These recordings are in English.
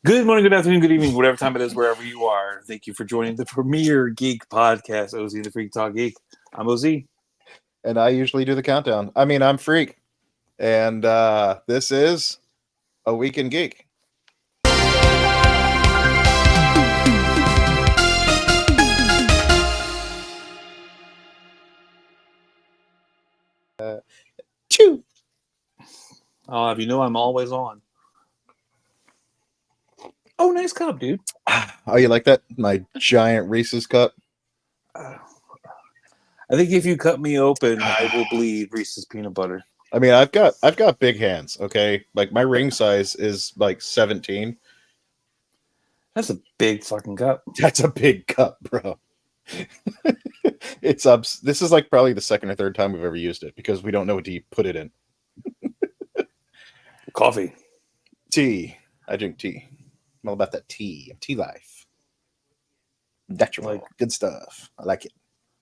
Good morning, good afternoon, good evening, whatever time it is, wherever you are. Thank you for joining the premier Geek podcast, OZ the Freak Talk Geek. I'm OZ. And I usually do the countdown. I'm Freak. And this is A Week in Geek. Chew. I'll have you know I'm always on. Oh, nice cup, dude. Oh, you like that? My giant Reese's cup. I think if you cut me open, I will bleed Reese's peanut butter. I mean, I've got big hands, okay? Like my ring size is like 17. That's a big fucking cup. That's a big cup, bro. This is like probably the second or third time we've ever used it because we don't know what to put it in. Coffee. Tea. I drink tea. I'm all about that tea. Tea life. Natural. Like good stuff. I like it.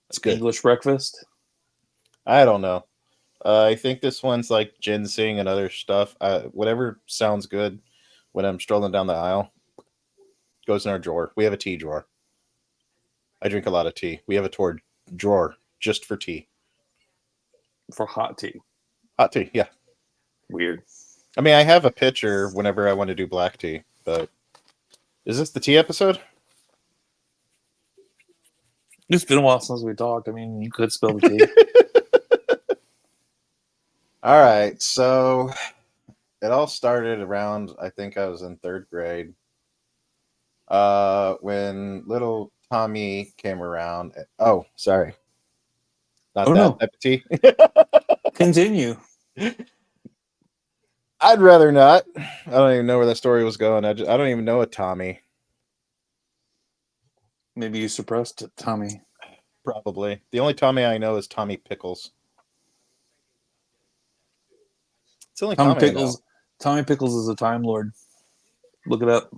It's good. English breakfast. I don't know. I think this one's like ginseng and other stuff. Whatever sounds good when I'm strolling down the aisle goes in our drawer. We have a tea drawer. I drink a lot of tea. We have a drawer just for tea. For hot tea. Hot tea, yeah. Weird. I mean, I have a pitcher whenever I want to do black tea, but is this the tea episode? It's been a while since we talked. I mean, you could spill the tea. All right, so it all started around, I think I was in third grade, when little Tommy came around. Oh, sorry. Not that type of tea. Continue. I'd rather not. I don't even know where that story was going. I don't even know a Tommy. Maybe you suppressed Tommy. Probably. The only Tommy I know is Tommy Pickles. It's the only Tommy Tommy Pickles. Tommy Pickles is a Time Lord. Look it up.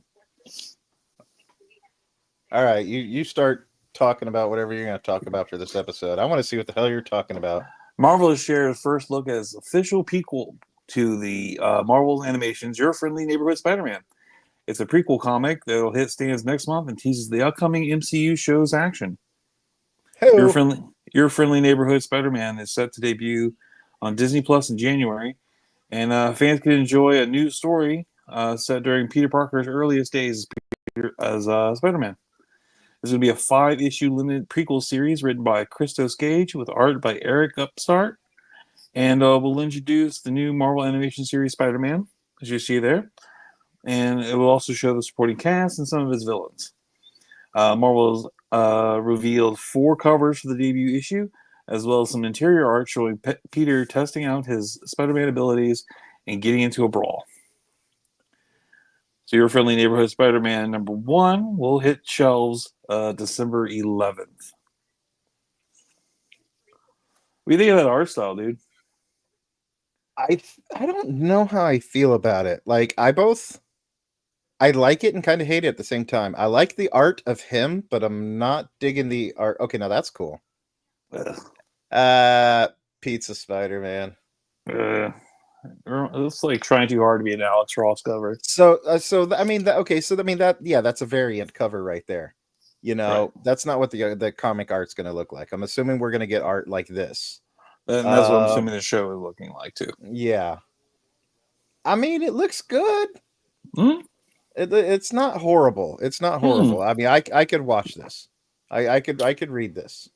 All right, you start talking about whatever you're going to talk about for this episode. I want to see what the hell you're talking about. Marvel has shared its first look as official prequel to the Marvel Animations Your Friendly Neighborhood Spider-Man. It's a prequel comic that will hit stands next month and teases the upcoming MCU show's action. Hey-o. Your Friendly Neighborhood Spider-Man is set to debut on Disney Plus in January, and fans can enjoy a new story set during Peter Parker's earliest days as Spider-Man. This will be a 5-issue limited prequel series written by Christos Gage with art by Eric Upstart, and will introduce the new Marvel animation series Spider-Man, as you see there, and it will also show the supporting cast and some of its villains. Marvel has revealed 4 covers for the debut issue, as well as some interior art showing Peter testing out his Spider-Man abilities and getting into a brawl. So Your Friendly Neighborhood Spider-Man #1 will hit shelves December 11th. What do you think of that art style, dude? I don't know how I feel about it. Like, I like it and kind of hate it at the same time. I like the art of him, but I'm not digging the art. Okay, now that's cool. Pizza Spider-Man. It's like trying too hard to be an Alex Ross cover. That's a variant cover right there. You know, right. That's not what the comic art's going to look like. I'm assuming we're going to get art like this. And that's what I'm assuming the show is looking like too. Yeah. I mean, it looks good. Mm-hmm. It's not horrible. It's not horrible. I mean, I could watch this. I could read this.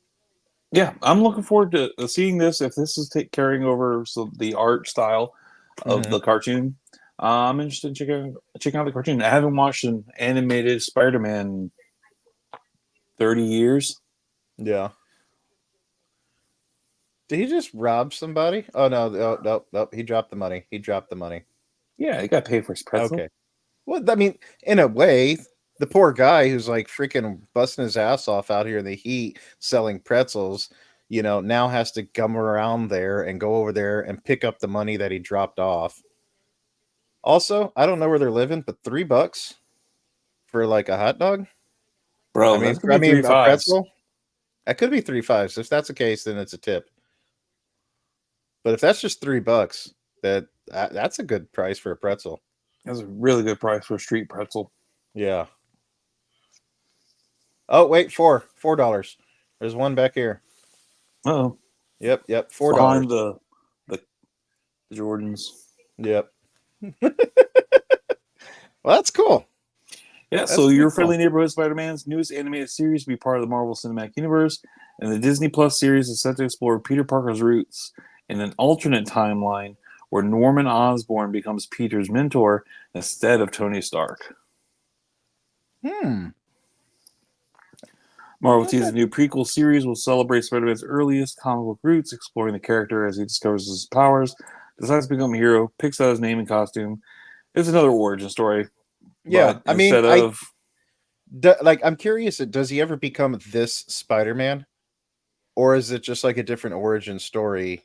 Yeah, I'm looking forward to seeing this. If this is carrying over the art style of the cartoon, I'm interested in checking out the cartoon. I haven't watched an animated Spider-Man in 30 years. Yeah. Did he just rob somebody? Oh no! He dropped the money. Yeah, he got paid for his pretzel. Okay. Well, I mean, in a way, the poor guy who's like freaking busting his ass off out here in the heat selling pretzels, you know, now has to come around there and go over there and pick up the money that he dropped off. Also, I don't know where they're living, but $3 for like a hot dog, bro. I mean, a pretzel. That could be 3 5s. If that's the case, then it's a tip. But if that's just $3, that's a good price for a pretzel. That's a really good price for a street pretzel. Yeah. Oh wait, $4. There's one back here. Oh, Yep, it's $4. behind the Jordans. Yep. Well, that's cool. Yeah, That's so pretty your cool. friendly neighborhood Spider-Man's newest animated series will be part of the Marvel Cinematic Universe, and the Disney Plus series is set to explore Peter Parker's roots in an alternate timeline where Norman Osborn becomes Peter's mentor instead of Tony Stark. Hmm. Marvel Not teases a bad. new prequel series will celebrate Spider-Man's earliest comic book roots, exploring the character as he discovers his powers, decides to become a hero, picks out his name and costume. It's another origin story, Yeah, but I mean, instead of like I'm curious. Does he ever become this Spider-Man, or is it just like a different origin story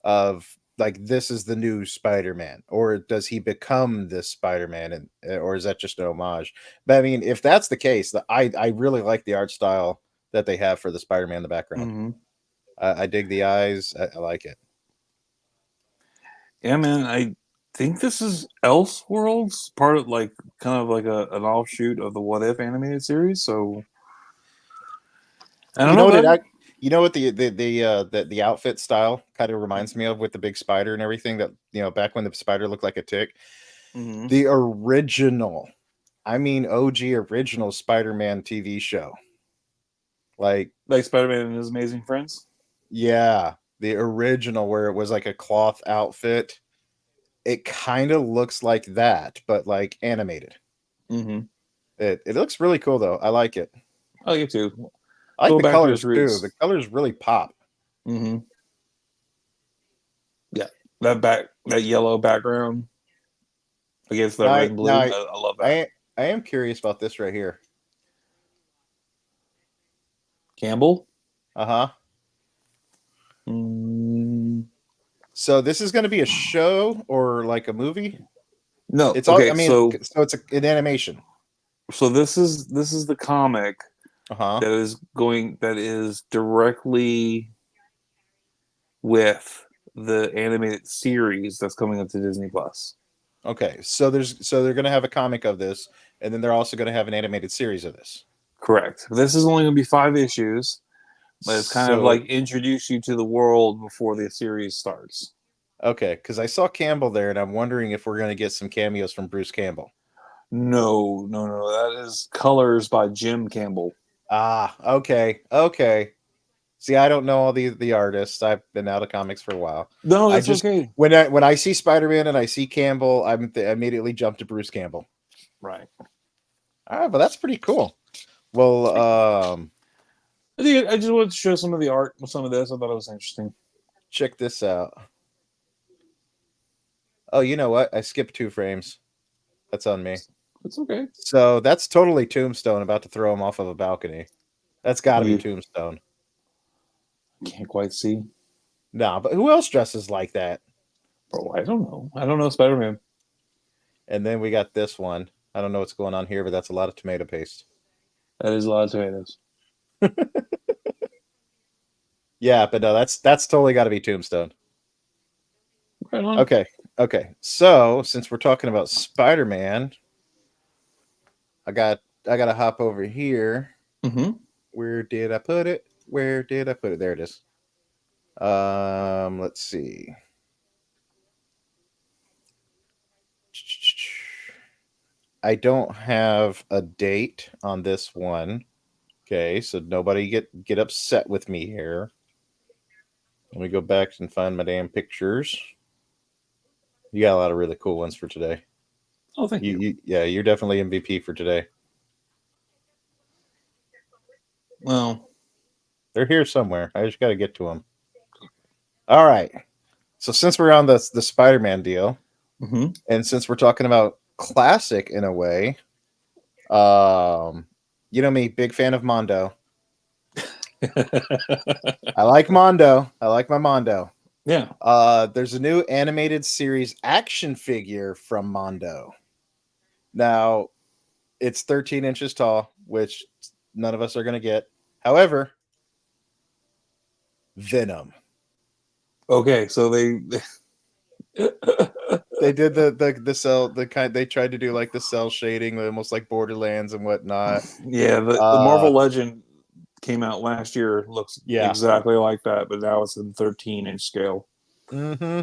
of like this is the new Spider-Man, or does he become this Spider-Man, and or is that just an homage? But I mean, if that's the case, I really like the art style that they have for the Spider-Man in the background. mhm. I dig the eyes. I like it. Yeah, man, I think this is Elseworlds, part of like kind of like an offshoot of the What If animated series. So I don't You know, know what bud. you know what the outfit style kind of reminds me of with the big spider and everything that back when the spider looked like a tick. Mm-hmm. The original, I mean OG original Spider-Man TV show. Like, Like Spider-Man and His Amazing Friends. yeah, the original where it was like a cloth outfit. It kind of looks like that, but like animated. Mm-hmm. It looks really cool though. I like it. I like it too. I like Go the back to his colors too. The roots. colors really pop. Mm-hmm. Yeah, that yellow background against that Now red I and now blue. I love that. I am curious about this right here. Campbell. Uh-huh. Mm, So this is going to be a show or like a movie? no. It's all Okay. I mean, So so it's an animation. this is the comic Uh-huh. that is directly with the animated series that's coming up to Disney Plus. Okay. So they're going to have a comic of this, and then they're also going to have an animated series of this. Correct. This is only going to be 5 issues, but it's kind of So like introduce you to the world before the series starts. okay, because I saw Campbell there, and I'm wondering if we're going to get some cameos from Bruce Campbell. No, no, no. That is colors by Jim Campbell. Ah, okay. See, I don't know all the artists. I've been out of comics for a while. No, I that's just okay. when I see Spider-Man and I see Campbell, I immediately jump to Bruce Campbell. Right. All right, but that's pretty cool. Well, I just wanted to show some of the art with some of this. I thought it was interesting. check this out. Oh, you know what? I skipped 2 frames. That's on me. It's okay. So that's totally Tombstone about to throw him off of a balcony. That's got to be You Tombstone. can't quite see. Nah, but who else dresses like that? Bro, I don't know. I don't know Spider Man. And then we got this one. I don't know what's going on here, but that's a lot of tomato paste. That is a lot of tomatoes. Yeah, but no, that's totally got to be Tombstone. Right on. Okay. So since we're talking about Spider-Man, I got to hop over here. Mm-hmm. Where did I put it? Where did I put it? There it is. Let's see. I don't have a date on this one. Okay, so nobody get upset with me here. Let me go back and find my damn pictures. You got a lot of really cool ones for today. Oh, thank you. Yeah, you're definitely MVP for today. Well, They're here somewhere. I just got to get to them. All right. So since we're on the Spider-Man deal, mm-hmm. and since we're talking about classic in a way, you know me, big fan of Mondo. I like Mondo. I like my Mondo. Yeah. There's a new animated series action figure from Mondo. Now, it's 13 inches tall, which none of us are going to get. However, Venom. Okay, so they They did the cell the kind they tried to do like the cell shading, almost like Borderlands and whatnot. Yeah, the Marvel Legend came out last year. Looks Yeah. exactly like that, but now it's in 13-inch scale. Mm-hmm.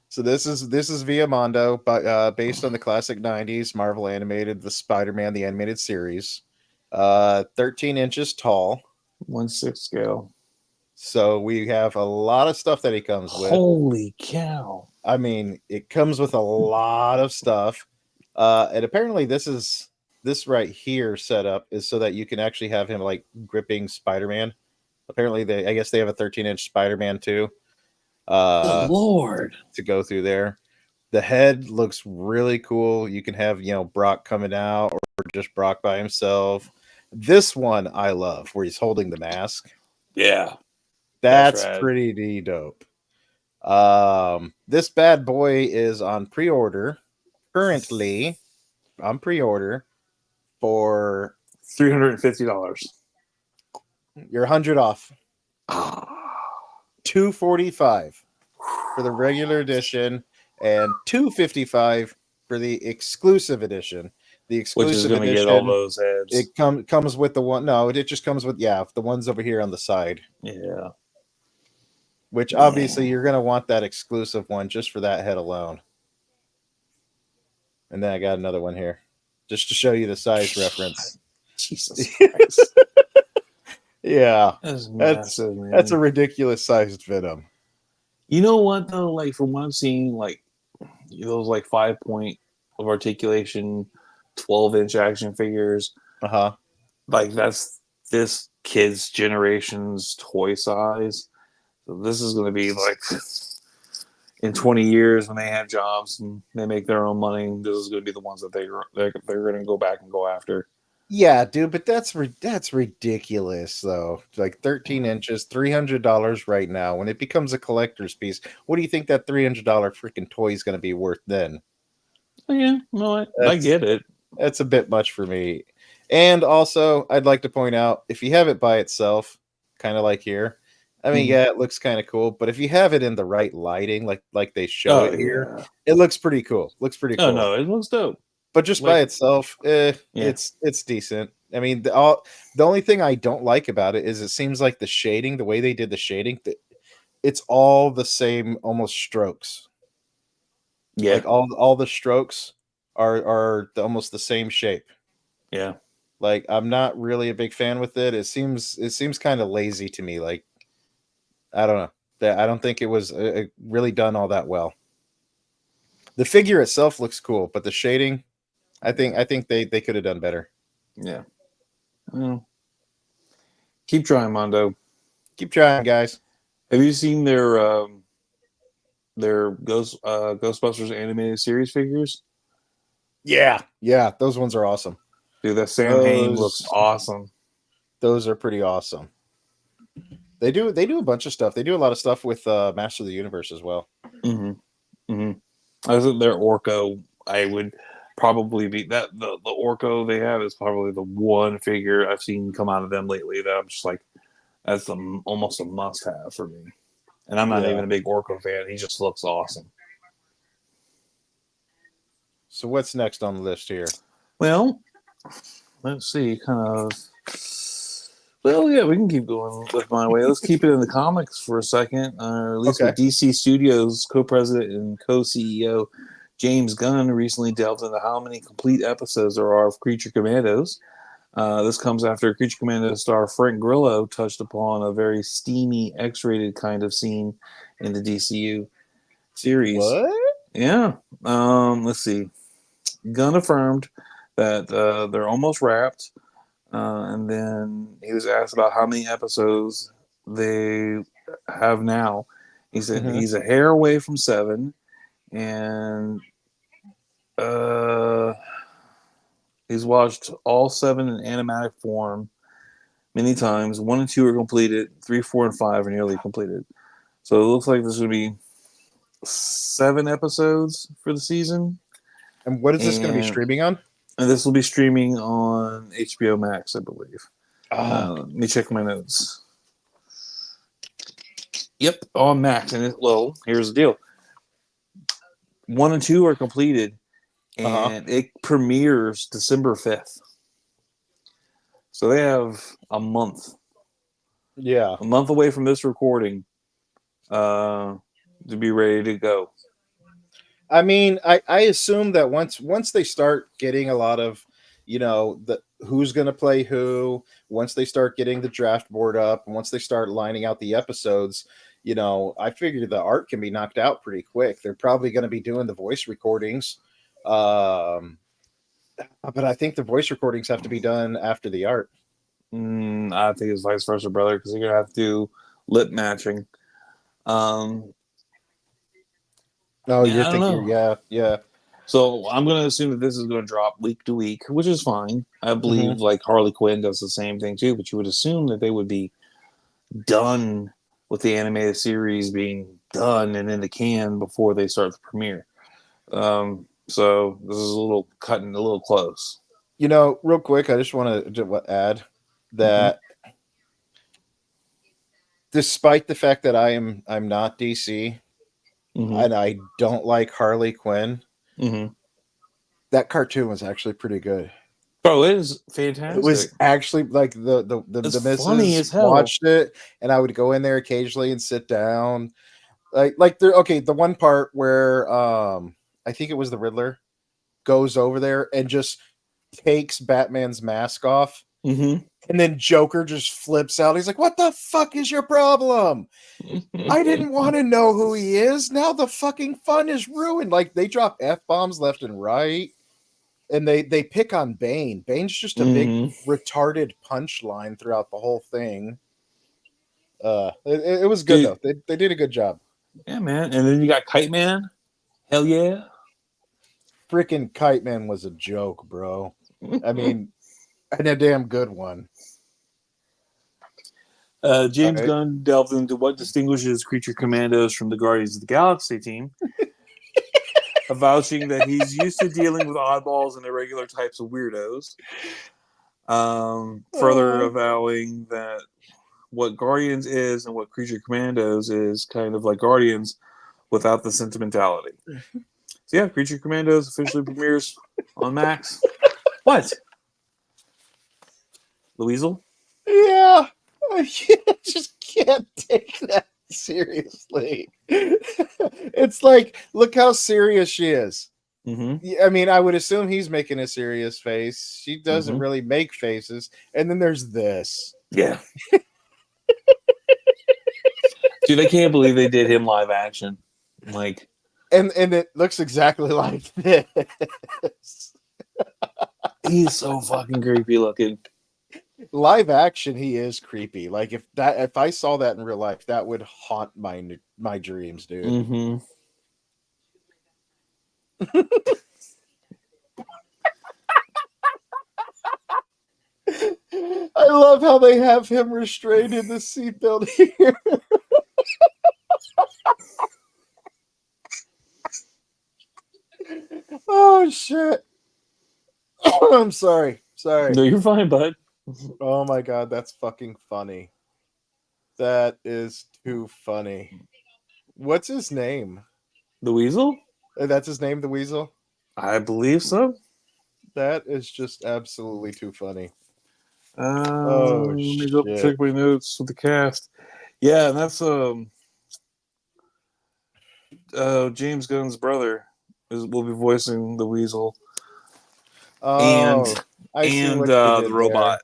So this is via Mondo, but based on the classic '90s Marvel animated the Spider-Man the animated series, 13 inches tall. 1/6 scale. So we have a lot of stuff that he comes with. Holy cow! I mean, it comes with a lot of stuff. And apparently this right here setup is so that you can actually have him like gripping Spider-Man. Apparently I guess they have a 13-inch Spider-Man too. Good lord! To go through there. The head looks really cool. You can have, Brock coming out or just Brock by himself. This one I love where he's holding the mask. Yeah, That's rad. pretty dope. This bad boy is on pre-order currently on pre-order for $350. your 100 off. Ah, 245 for the regular edition and 255 for the exclusive edition. The which is exclusive going to get all edition, those heads. it comes with the one. No, it just comes with the ones over here on the side. Yeah. Which Man. obviously you're gonna want that exclusive one just for that head alone. And then I got another one here, just to show you the size reference. Jesus Christ. Yeah, That's massive, man. that's a ridiculous sized Venom. You know what though? Like from what I'm seeing, like those like 5 point of articulation, 12-inch action figures. Uh-huh. Like that's this kid's generation's toy size. So this is going to be like in 20 years when they have jobs and they make their own money. This is going to be the ones that they're going to go back and go after. Yeah, dude, but that's ridiculous though. Like 13 inches, $300 right now. When it becomes a collector's piece, what do you think that $300 freaking toy is going to be worth then? Oh, yeah, no, I get it. That's a bit much for me. And also, I'd like to point out if you have it by itself, kind of like here, I mean, yeah, it looks kind of cool, but if you have it in the right lighting, like they show it here, it looks pretty cool. Looks pretty cool. Oh no, it looks dope. But just by itself, it's decent. I mean, the only thing I don't like about it is it seems like the shading, the way they did the shading, it's all the same, almost strokes. Yeah, like all the strokes are almost the same shape. Yeah, like I'm not really a big fan with it. It seems kind of lazy to me. Like I don't know. I don't think it was really done all that well. The figure itself looks cool, but the shading, I think they could have done better. Yeah. Well, keep trying, Mondo. Keep trying, guys. Have you seen their Ghostbusters animated series figures? Yeah, those ones are awesome. Dude, that Sam Hain looks awesome. Those are pretty awesome. They do a bunch of stuff. They do a lot of stuff with Master of the Universe as well. I think their Orko, I would probably be that the Orko they have is probably the one figure I've seen come out of them lately that I'm just like, that's almost a must have for me. And I'm not even a big Orko fan. He just looks awesome. So what's next on the list here? Well, let's see. Well, yeah, we can keep going with my way. Let's keep it in the comics for a second. At least with DC Studios co-president and co-CEO James Gunn recently delved into how many complete episodes there are of Creature Commandos. This comes after Creature Commando star Frank Grillo touched upon a very steamy, X-rated kind of scene in the DCU series. What? Yeah. Let's see. Gunn affirmed that they're almost wrapped. And then he was asked about how many episodes they have now. He said he's a hair away from 7, and he's watched all 7 in animatic form many times. 1 and 2 are completed. 3, 4, and 5 are nearly completed. So it looks like there's going to be 7 episodes for the season. And what is this going to be streaming on? And this will be streaming on HBO Max, I believe. Let me check my notes. Yep, on Max. And here's the deal. 1 and 2 are completed, Uh-huh. and it premieres December 5th. So they have Yeah. a month away from this recording, uh, to be ready to go. I mean, I assume that once they start getting a lot of, the who's going to play who, once they start getting the draft board up, and once they start lining out the episodes, I figure the art can be knocked out pretty quick. They're probably going to be doing the voice recordings, um, but I think the voice recordings have to be done after the art. I think it's vice versa, brother, because you're gonna have to do lip matching. Um, Oh, yeah, you're I don't thinking, know. yeah, yeah. So I'm gonna assume that this is gonna drop week to week, which is fine. I Hmm. believe like Harley Quinn does the same thing too, but you would assume that they would be done with the animated series being done and in the can before they start the premiere. So this is a little cutting a little close. Real quick, I just want to add Mm-hmm. that despite the fact that I'm not DC Mm-hmm. and I don't like Harley Quinn, Mm-hmm. that cartoon was actually pretty good. Bro, it is It fantastic. was actually like It's the funny missus as hell. watched it, and I would go in there occasionally and sit down. Like there, okay, the one part where I think it was the Riddler goes over there and just takes Batman's mask off. Mm-hmm. And then Joker just flips out. He's like, "What the fuck is your problem? I didn't want to know who he is. Now the fucking fun is ruined." Like they drop F bombs left and right, and they pick on Bane. Bane's just a big Mm-hmm. retarded punchline throughout the whole thing. It was good Dude, though. They did a good job. yeah, man. And then you got Kite Man. Hell yeah. Freaking Kite Man was a joke, bro. I mean, and a damn good one. All James right. Gunn delved into what distinguishes Creature Commandos from the Guardians of the Galaxy team, avouching that he's used to dealing with oddballs and irregular types of weirdos. Further Uh, avowing that what Guardians is and what Creature Commandos is kind of like Guardians without the sentimentality. So yeah, Creature Commandos officially premieres on Max. What? Louisel? yeah, I just can't take that seriously. It's like, look how serious she is. Mm-hmm. I mean, I would assume he's making a serious face. She doesn't Mm-hmm. really make faces. And then there's this. Yeah. Dude, I can't believe they did him live action. Like, And it looks exactly like this. he's so fucking creepy looking. Live action, he is creepy. Like if I saw that in real life, that would haunt my dreams, dude. Mm-hmm. I love how they have him restrained in the seatbelt here. Oh shit. I'm sorry. Sorry. No, you're fine, bud. Oh my god, that's fucking funny. That is too funny. What's his name? The Weasel? That's his name, the Weasel? I believe so. That is just absolutely too funny. Oh Let me double check shit. my notes with the cast. Yeah, and that's James Gunn's brother will be voicing the Weasel and Oh, I see what you the did robot.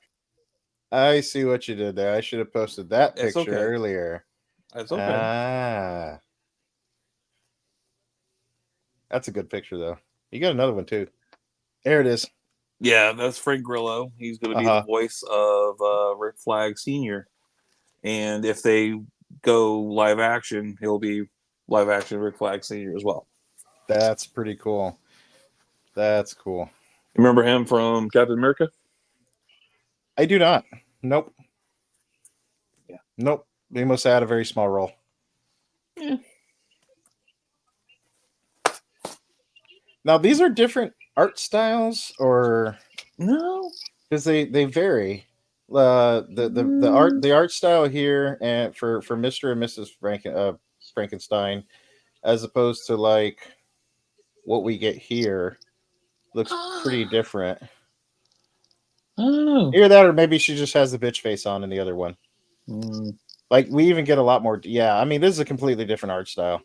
there. I see what you did there. I should have posted that It's picture okay. earlier. It's okay. Ah, that's a good picture though. You got another one too. There it is. Yeah, that's Frank Grillo. He's going to be the Uh-huh. voice of Rick Flag Sr. And if they go live action, he'll be live action Rick Flag Sr. as well. That's pretty cool. That's cool. Remember him from Captain America? I do not. Nope. Yeah. Nope. They must have had a very small role. Yeah. Now these are different art styles, or No. because they vary. The art style here and for Mr. and Mrs. Frankenstein, as opposed to like what we get here looks pretty different. I don't know. Either that, or maybe she just has the bitch face on in the other one. Like we even get a lot more. Yeah, I mean, this is a completely different art style.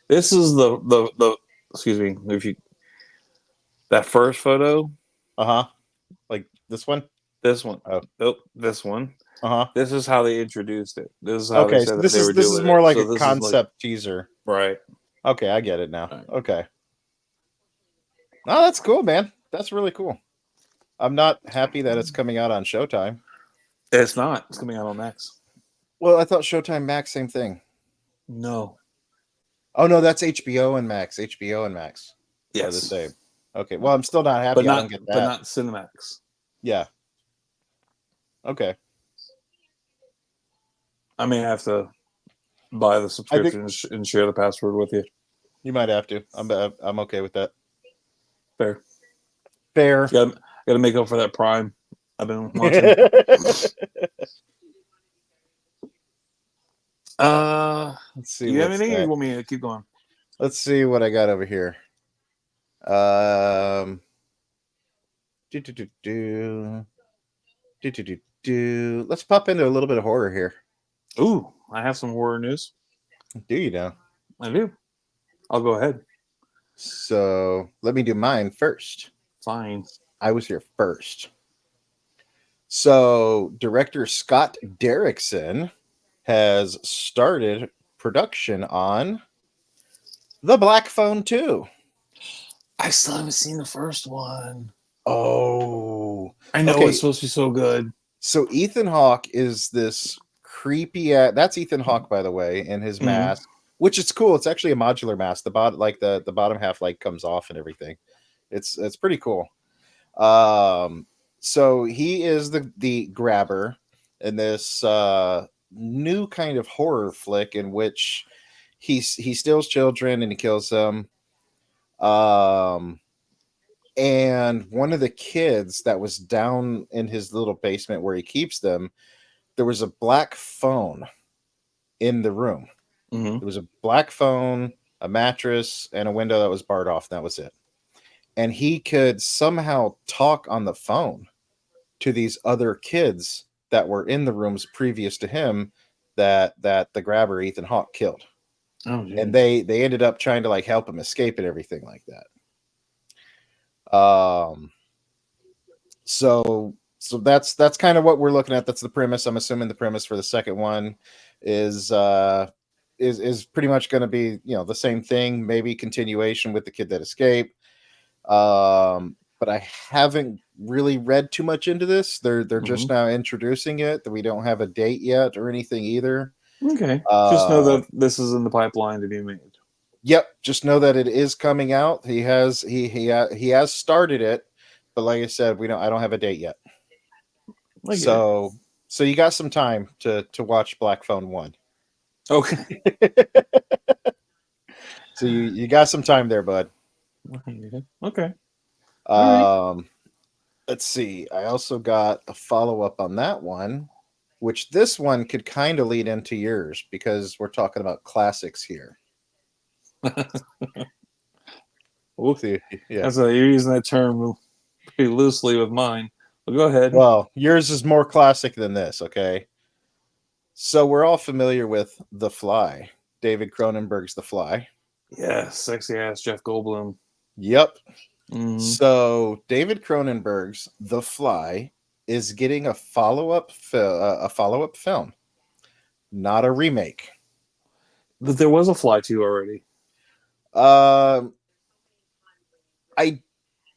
This is the excuse me, if you that first photo, Like this one. this one. Oh, Nope, this one. uh huh. This is how they introduced it. This is how they Okay, said so that they were this is doing more it. like a So this is like concept teaser. right. Okay, I get it now. Right. Okay. Oh, that's cool, man. That's really cool. I'm not happy that it's coming out on Showtime. It's not. It's coming out on Max. Well, I thought Showtime Max, same thing. No. Oh no, that's HBO and Max. HBO and Max are the Yes. same. Okay. Well, I'm still not But happy. I don't get that. but not Cinemax. Yeah. Okay. I may have to buy the I think subscription and share the password with you. you might have to. I'm okay with that. Fair. Fair. Got to make up for that Prime I've been watching. Let's see. You have What's anything, or you that? want me to keep going? Let's see what I got over here. Um. Do, do, do, do. Do, do, do, do. Let's pop into a little bit of horror here. Ooh, I have some horror news. Do you know? I do. I'll go ahead. So let me do mine first. Fine. I was here first. So director Scott Derrickson has started production on The Black Phone 2. I still haven't seen the first one. Oh. I know Okay. it's supposed to be so good. So Ethan Hawke is this creepy that's Ethan Hawke, by the way, in his mask, which is cool. It's actually a modular mask. The bottom, like the bottom half, like comes off and everything. It's pretty cool. So he is the grabber in this new kind of horror flick in which he steals children and he kills them. And one of the kids that was down in his little basement where he keeps them, there was a black phone in the room. Mm-hmm. There was a black phone, a mattress, and a window that was barred off. And that was it. And he could somehow talk on the phone to these other kids that were in the rooms previous to him that the grabber Ethan Hawke killed. Oh, geez. And they ended up trying to like help him escape and everything like that. So that's kind of what we're looking at. That's the premise. I'm assuming the premise for the second one is pretty much going to be, you know, the same thing, maybe continuation with the kid that escaped. But I haven't really read too much into this. They're just now introducing it. That we don't have a date yet or anything either. Okay. Just know that this is in the pipeline to be made. Yep. Just know that it is coming out. He has started it, but like I said, I don't have a date yet. So you got some time to watch Black Phone 1. Okay. So you got some time there, bud. Okay. Let's see. I also got a follow-up on that one, which this one could kind of lead into yours because we're talking about classics here. Okay. Yeah. You're using that term pretty loosely with mine. Well, go ahead. Well, yours is more classic than this, okay? So we're all familiar with The Fly, David Cronenberg's The Fly. Yeah, sexy ass Jeff Goldblum. Yep. So David Cronenberg's The Fly is getting a follow-up film, not a remake. But there was a Fly 2 already. I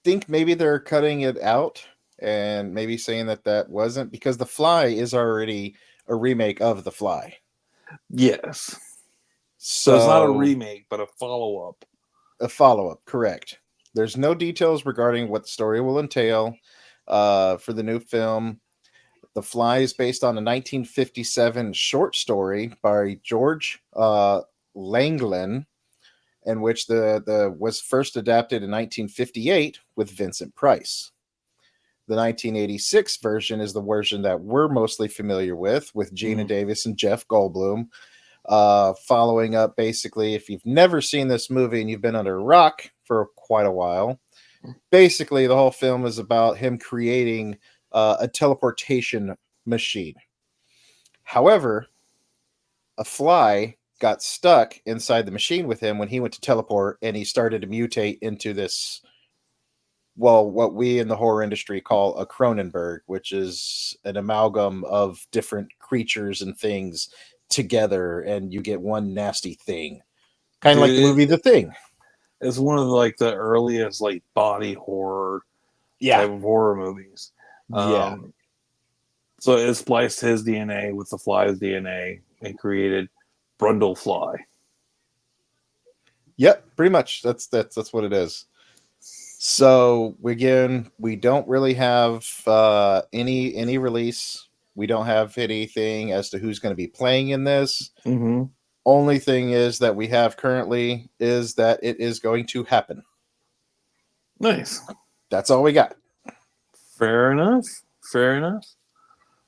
think maybe they're cutting it out and maybe saying that wasn't, because The Fly is already a remake of The Fly. Yes. So it's not a remake, but a follow-up. A follow-up, correct. There's no details regarding what the story will entail for the new film. The Fly is based on a 1957 short story by George Langland, in which the was first adapted in 1958 with Vincent Price. The 1986 version is the version that we're mostly familiar with Gina Davis and Jeff Goldblum. Following up, basically, if you've never seen this movie and you've been under a rock for quite a while, basically the whole film is about him creating a teleportation machine. However, a fly got stuck inside the machine with him when he went to teleport, and he started to mutate into this, well, what we in the horror industry call a Cronenberg, which is an amalgam of different creatures and things together, and you get one nasty thing. Kind of like the Dude, movie The Thing. it's one of like the earliest like body horror Yeah. type of horror movies. Yeah. Um, so it spliced his DNA with the fly's DNA and created Brundlefly. Yep, pretty much. That's what it is. So we don't really have any release. We don't have anything as to who's going to be playing in this. Mm-hmm. Only thing is that we have currently is that it is going to happen. Nice. That's all we got. Fair enough. Fair enough.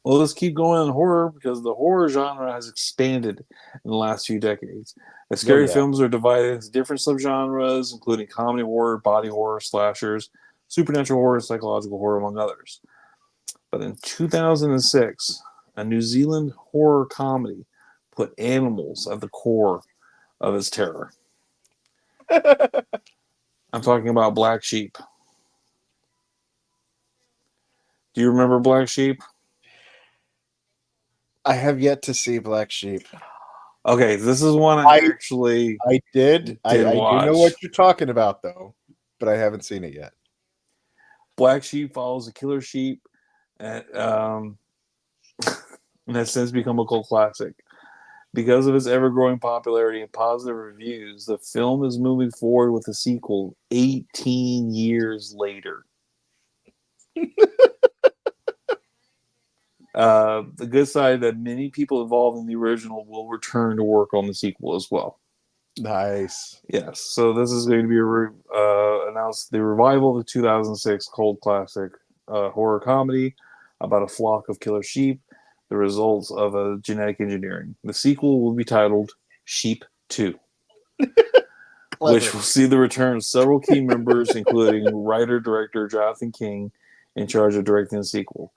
Well, let's keep going on horror because the horror genre has expanded in the last few decades. As scary yeah. films are divided into different subgenres, including comedy horror, body horror, slashers, supernatural horror, psychological horror, among others. But in 2006, a New Zealand horror comedy put animals at the core of its terror. I'm talking about Black Sheep. Do you remember Black Sheep? I have yet to see Black Sheep. Okay, this is one I actually I did. did I do know what watch. you're talking about though, but I haven't seen it yet. Black Sheep follows a killer sheep, and, and has since become a cult classic. Because of its ever-growing popularity and positive reviews, the film is moving forward with a sequel 18 years later. The good side that many people involved in the original will return to work on the sequel as well. Nice. Yes, so this is going to be announced the revival of the 2006 cult classic horror comedy about a flock of killer sheep, the results of a genetic engineering. The sequel will be titled Sheep 2, which will see the return of several key members, including writer-director Jonathan King, in charge of directing the sequel.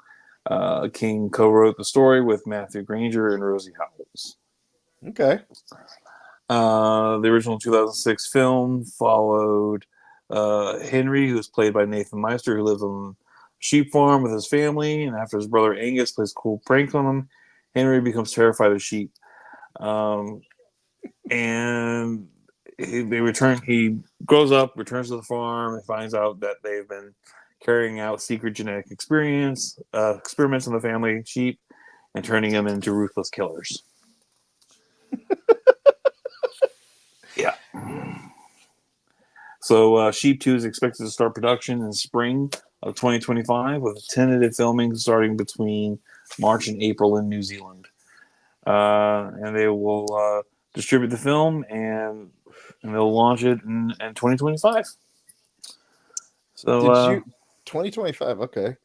King co-wrote the story with Matthew Granger and Rosie Howells. Okay. The original 2006 film followed Henry, who was played by Nathan Meister, who lives on a sheep farm with his family, and after his brother Angus plays cool pranks on him, Henry becomes terrified of sheep. And he grows up, returns to the farm, and finds out that they've been carrying out secret genetic experiments on the family sheep and turning them into ruthless killers. Yeah. So Sheep 2 is expected to start production in spring of 2025 with tentative filming starting between March and April in New Zealand. And they will distribute the film and they'll launch it in 2025. So, Did you 2025? Okay.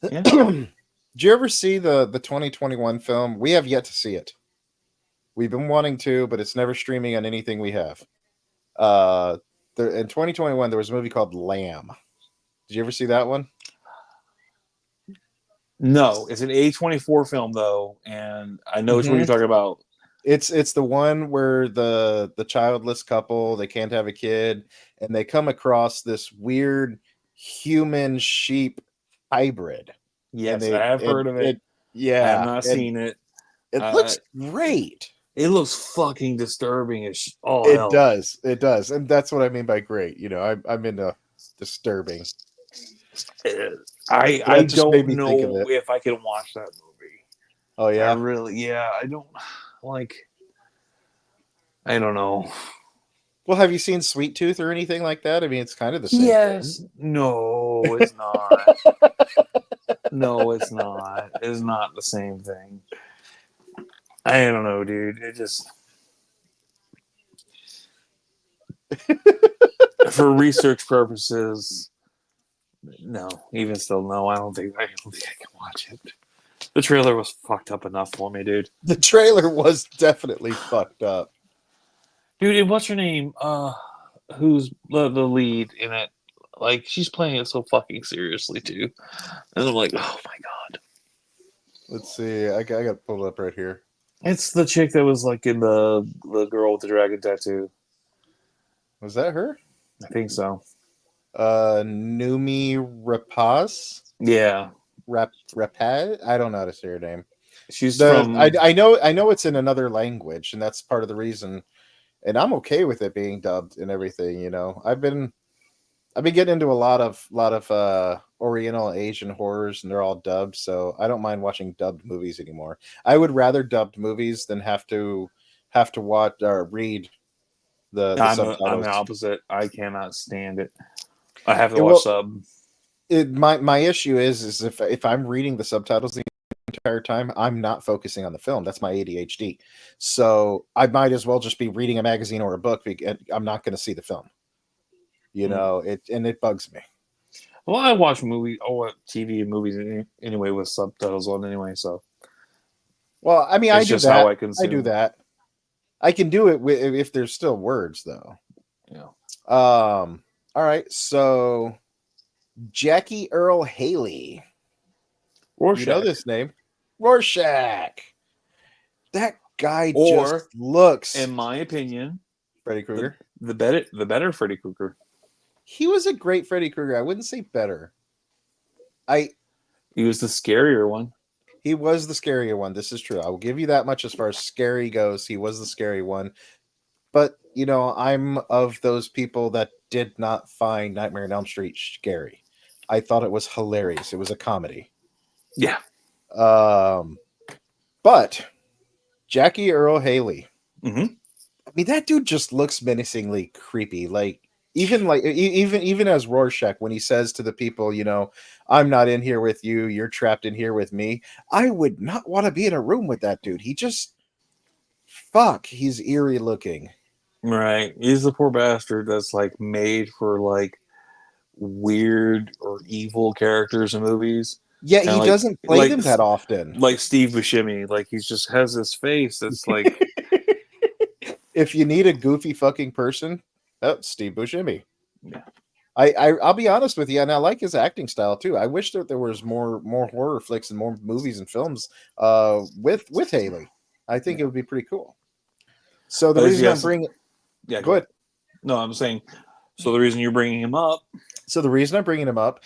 yeah. Did you ever see the 2021 film? We have yet to see it. We've been wanting to, but it's never streaming on anything we have. In 2021, there was a movie called Lamb. Did you ever see that one? No, it's an A24 film though, and I know which one you're talking about. It's the one where the childless couple, they can't have a kid, and they come across this weird human sheep hybrid. Yes, And I have heard of it. I have yeah, not and seen it. it looks great. It looks fucking disturbing as all It hell. does, and that's what I mean by great. You know, I'm into disturbing. I Just made don't me think of know it. if I can watch that movie. Oh yeah, I don't like. I don't know. well, have you seen Sweet Tooth or anything like that? I mean, it's kind of the same Yes, thing. no, it's not. No, it's not. It's not the same thing. I don't know, dude. It just for research purposes. No, even still, no. I don't think I can watch it. The trailer was fucked up enough for me, dude. The trailer was definitely fucked up. Dude, and what's her name? Who's the lead in it? Like, she's playing it so fucking seriously too, and I'm like, oh my god. Let's see. I got it pulled up right here. It's the chick that was like in the girl with the dragon tattoo. Was that her? I think so. Numi Rapaz? Yeah, Rapaz? I don't know how to say her name. she's from. I know it's in another language, and that's part of the reason. And I'm okay with it being dubbed and everything. You know, I've been getting into a lot of Oriental Asian horrors, and they're all dubbed, so I don't mind watching dubbed movies anymore. I would rather dubbed movies than have to watch or read the I'm the subtitles. opposite. I cannot stand it. I have to It watch will. sub. My issue is if I'm reading the subtitles the entire time, I'm not focusing on the film. That's my ADHD. So I might as well just be reading a magazine or a book. I'm not going to see the film. You know, it bugs me. Well, I watch TV and movies anyway with subtitles on anyway, so Well, I mean, I it's do just how that. I I do consume. that. I can do it if there's still words, though. Yeah. All right. So Jackie Earl Haley. Rorschach. You know this name, Rorschach. That guy Or, just looks. in my opinion, Freddy Krueger. The better Freddy Krueger. He was a great Freddy Krueger. I wouldn't say better. He was the scarier one. He was the scarier one. This is true. I will give you that much as far as scary goes. He was the scary one. But, you know, I'm of those people that did not find Nightmare on Elm Street scary. I thought it was hilarious. It was a comedy. Yeah. But Jackie Earl Haley. Mm-hmm. I mean, that dude just looks menacingly creepy. Even as Rorschach, when he says to the people, you know, I'm not in here with you, you're trapped in here with me. I would not want to be in a room with that dude. He's eerie looking. Right. He's the poor bastard that's like made for like weird or evil characters in movies. Yeah, And he doesn't play them that often. Like Steve Buscemi. Like he just has this face that's like If you need a goofy fucking person, oh, Steve Buscemi. Yeah. I'll be honest with you, and I like his acting style too. I wish that there was more horror flicks and more movies and films with Haley. I think it would be pretty cool. So the reason I'm bringing go ahead. No, I'm saying so the reason you're bringing him up. So the reason I'm bringing him up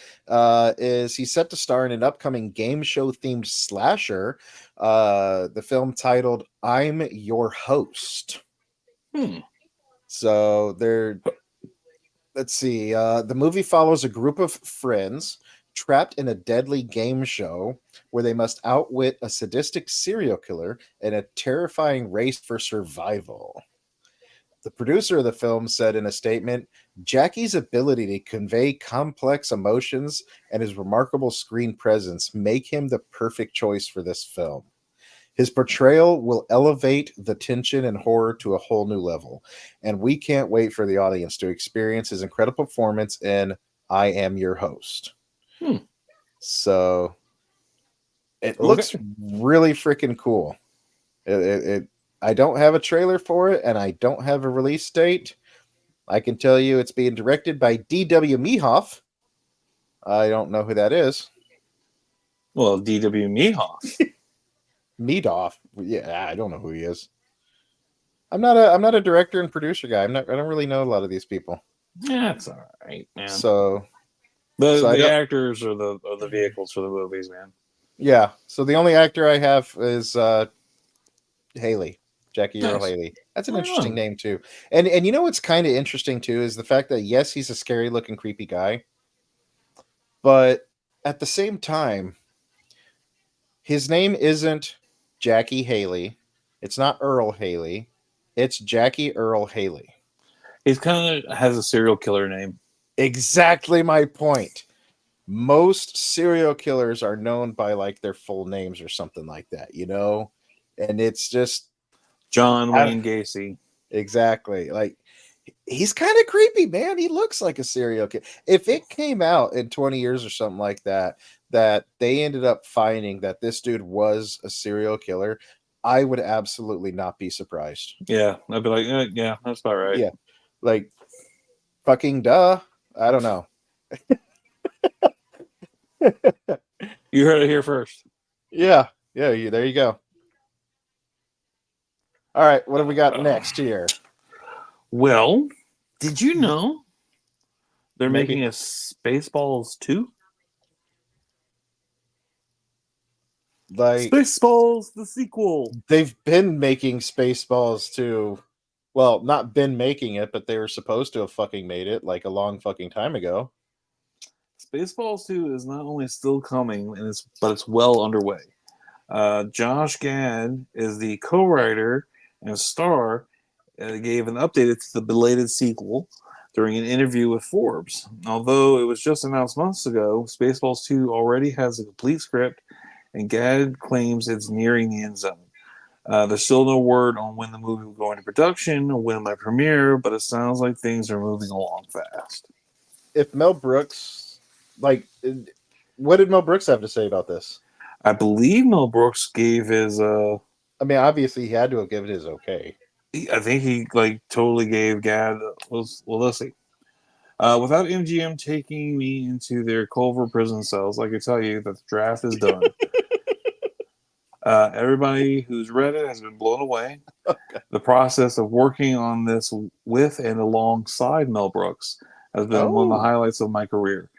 is he's set to star in an upcoming game show themed slasher, the film titled "I'm Your Host." So let's see. The movie follows a group of friends trapped in a deadly game show where they must outwit a sadistic serial killer in a terrifying race for survival. The producer of the film said in a statement, Jackie's ability to convey complex emotions and his remarkable screen presence make him the perfect choice for this film. His portrayal will elevate the tension and horror to a whole new level, and we can't wait for the audience to experience his incredible performance in I Am Your Host. So it looks really freaking cool. I don't have a trailer for it, and I don't have a release date. I can tell you it's being directed by D.W. Mehoff. I don't know who that is. Well, D.W. Mehoff. Medoff. Yeah, I don't know who he is. I'm not a director and producer guy. I don't really know a lot of these people. Yeah, it's all right, man. So the actors are the vehicles for the movies, man. Yeah. So the only actor I have is Haley. Jackie Earl Haley. That's an interesting name too. And you know what's kind of interesting too is the fact that yes, he's a scary looking creepy guy, but at the same time, his name isn't Jackie Haley. It's not Earl Haley. It's Jackie Earl Haley. He kind of has a serial killer name. Exactly my point. Most serial killers are known by like their full names or something like that, you know? And it's just John Wayne Gacy. Exactly. Like he's kind of creepy, man. He looks like a serial killer. If it came out in 20 years or something like that, that they ended up finding that this dude was a serial killer, I would absolutely not be surprised. Yeah, I'd be like, yeah, that's about right. Yeah, like fucking duh. I don't know. You heard it here first. Yeah, yeah. There you go. All right, what have we got Uh, next here? well, did you know they're Maybe making a Spaceballs 2? like Spaceballs, the sequel. they've been making Spaceballs too. Well, not been making it, but they were supposed to have fucking made it like a long fucking time ago. Spaceballs 2 is not only still coming, but it's well underway. Josh Gad is the co-writer and star. Gave an update to the belated sequel during an interview with Forbes. Although it was just announced months ago, Spaceballs 2 already has a complete script, and Gad claims it's nearing the end zone. There's still no word on when the movie will go into production or when it might premiere, but it sounds like things are moving along fast. If Mel Brooks, like, what did Mel Brooks have to say about this? I believe Mel Brooks gave his I mean, obviously he had to have given his okay. I think he like totally gave Gad was well. Let's see. Without MGM taking me into their Culver prison cells, I can tell you that the draft is done. Everybody who's read it has been blown away. The process of working on this with and alongside Mel Brooks has been one of the Oh, highlights of my career.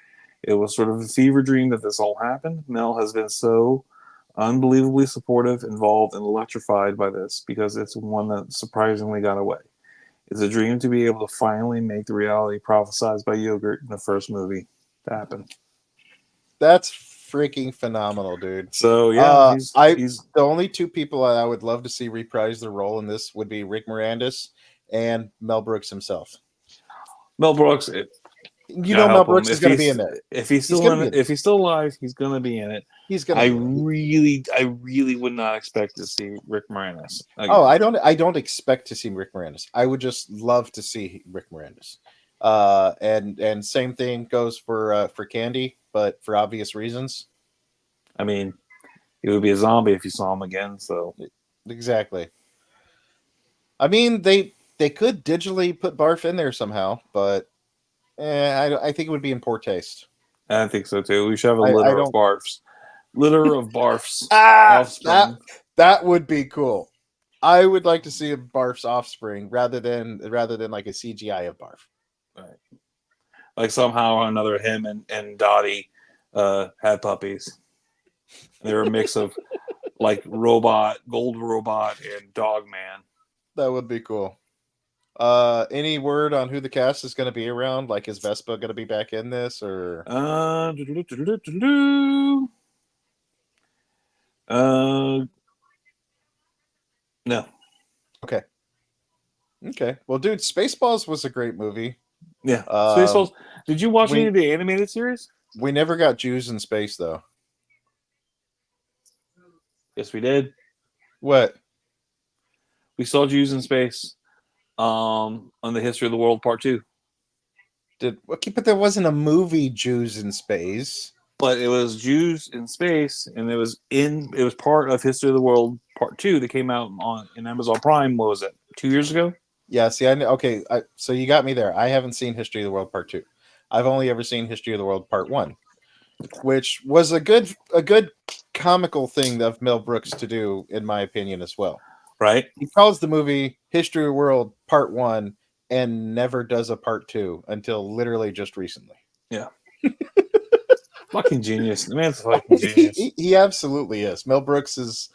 It was sort of a fever dream that this all happened. Mel has been so unbelievably supportive, involved, and electrified by this because it's one that surprisingly got away. It's a dream to be able to finally make the reality prophesized by Yogurt in the first movie to happen. that's freaking phenomenal, dude. So yeah, I he's the only two people I would love to see reprise their role in this would be Rick Moranis and Mel Brooks himself. Mel Brooks. You God know, Mel help him Brooks is going to be in there. if he's He's still going to in be it, in it. if he's still alive, he's gonna be in it. He's going to be in it. I really would not expect to see Rick Moranis Oh, again. I don't expect to see Rick Moranis. I would just love to see Rick Moranis. And same thing goes for Candy, but for obvious reasons. I mean, he would be a zombie if you saw him again. So Exactly. I mean, they could digitally put Barf in there somehow, but I think it would be in poor taste. I think so too. We should have a I litter of don't. barfs, litter of barfs, Ah, offspring. that would be cool. I would like to see a Barf's offspring rather than like a CGI of Barf. Right. Like somehow or another, him and Dottie had puppies. They were a mix of like robot, gold robot, and dog man. That would be cool. Any word on who the cast is going to be around? Like, is Vespa going to be back in this, or Uh, uh, no. okay, okay? Well, dude, Spaceballs was a great movie. Yeah. Um, Spaceballs. Did you watch any we of the animated series? we never got Jews in space though. Yes, we did. What We saw Jews in space. On the History of the World Part Two. did? Okay, but there wasn't a movie Jews in space. But it was Jews in space, and it was part of History of the World Part Two that came out on in Amazon Prime. What was it? 2 years ago? Yeah, see, I know. Okay, so you got me there. I haven't seen History of the World Part 2. I've only ever seen History of the World Part 1, which was a good comical thing of Mel Brooks to do, in my opinion, as well. Right? He calls the movie History of the World Part 1 and never does a Part 2 until literally just recently. Yeah. Fucking genius. The man's a fucking genius. He absolutely is. Mel Brooks is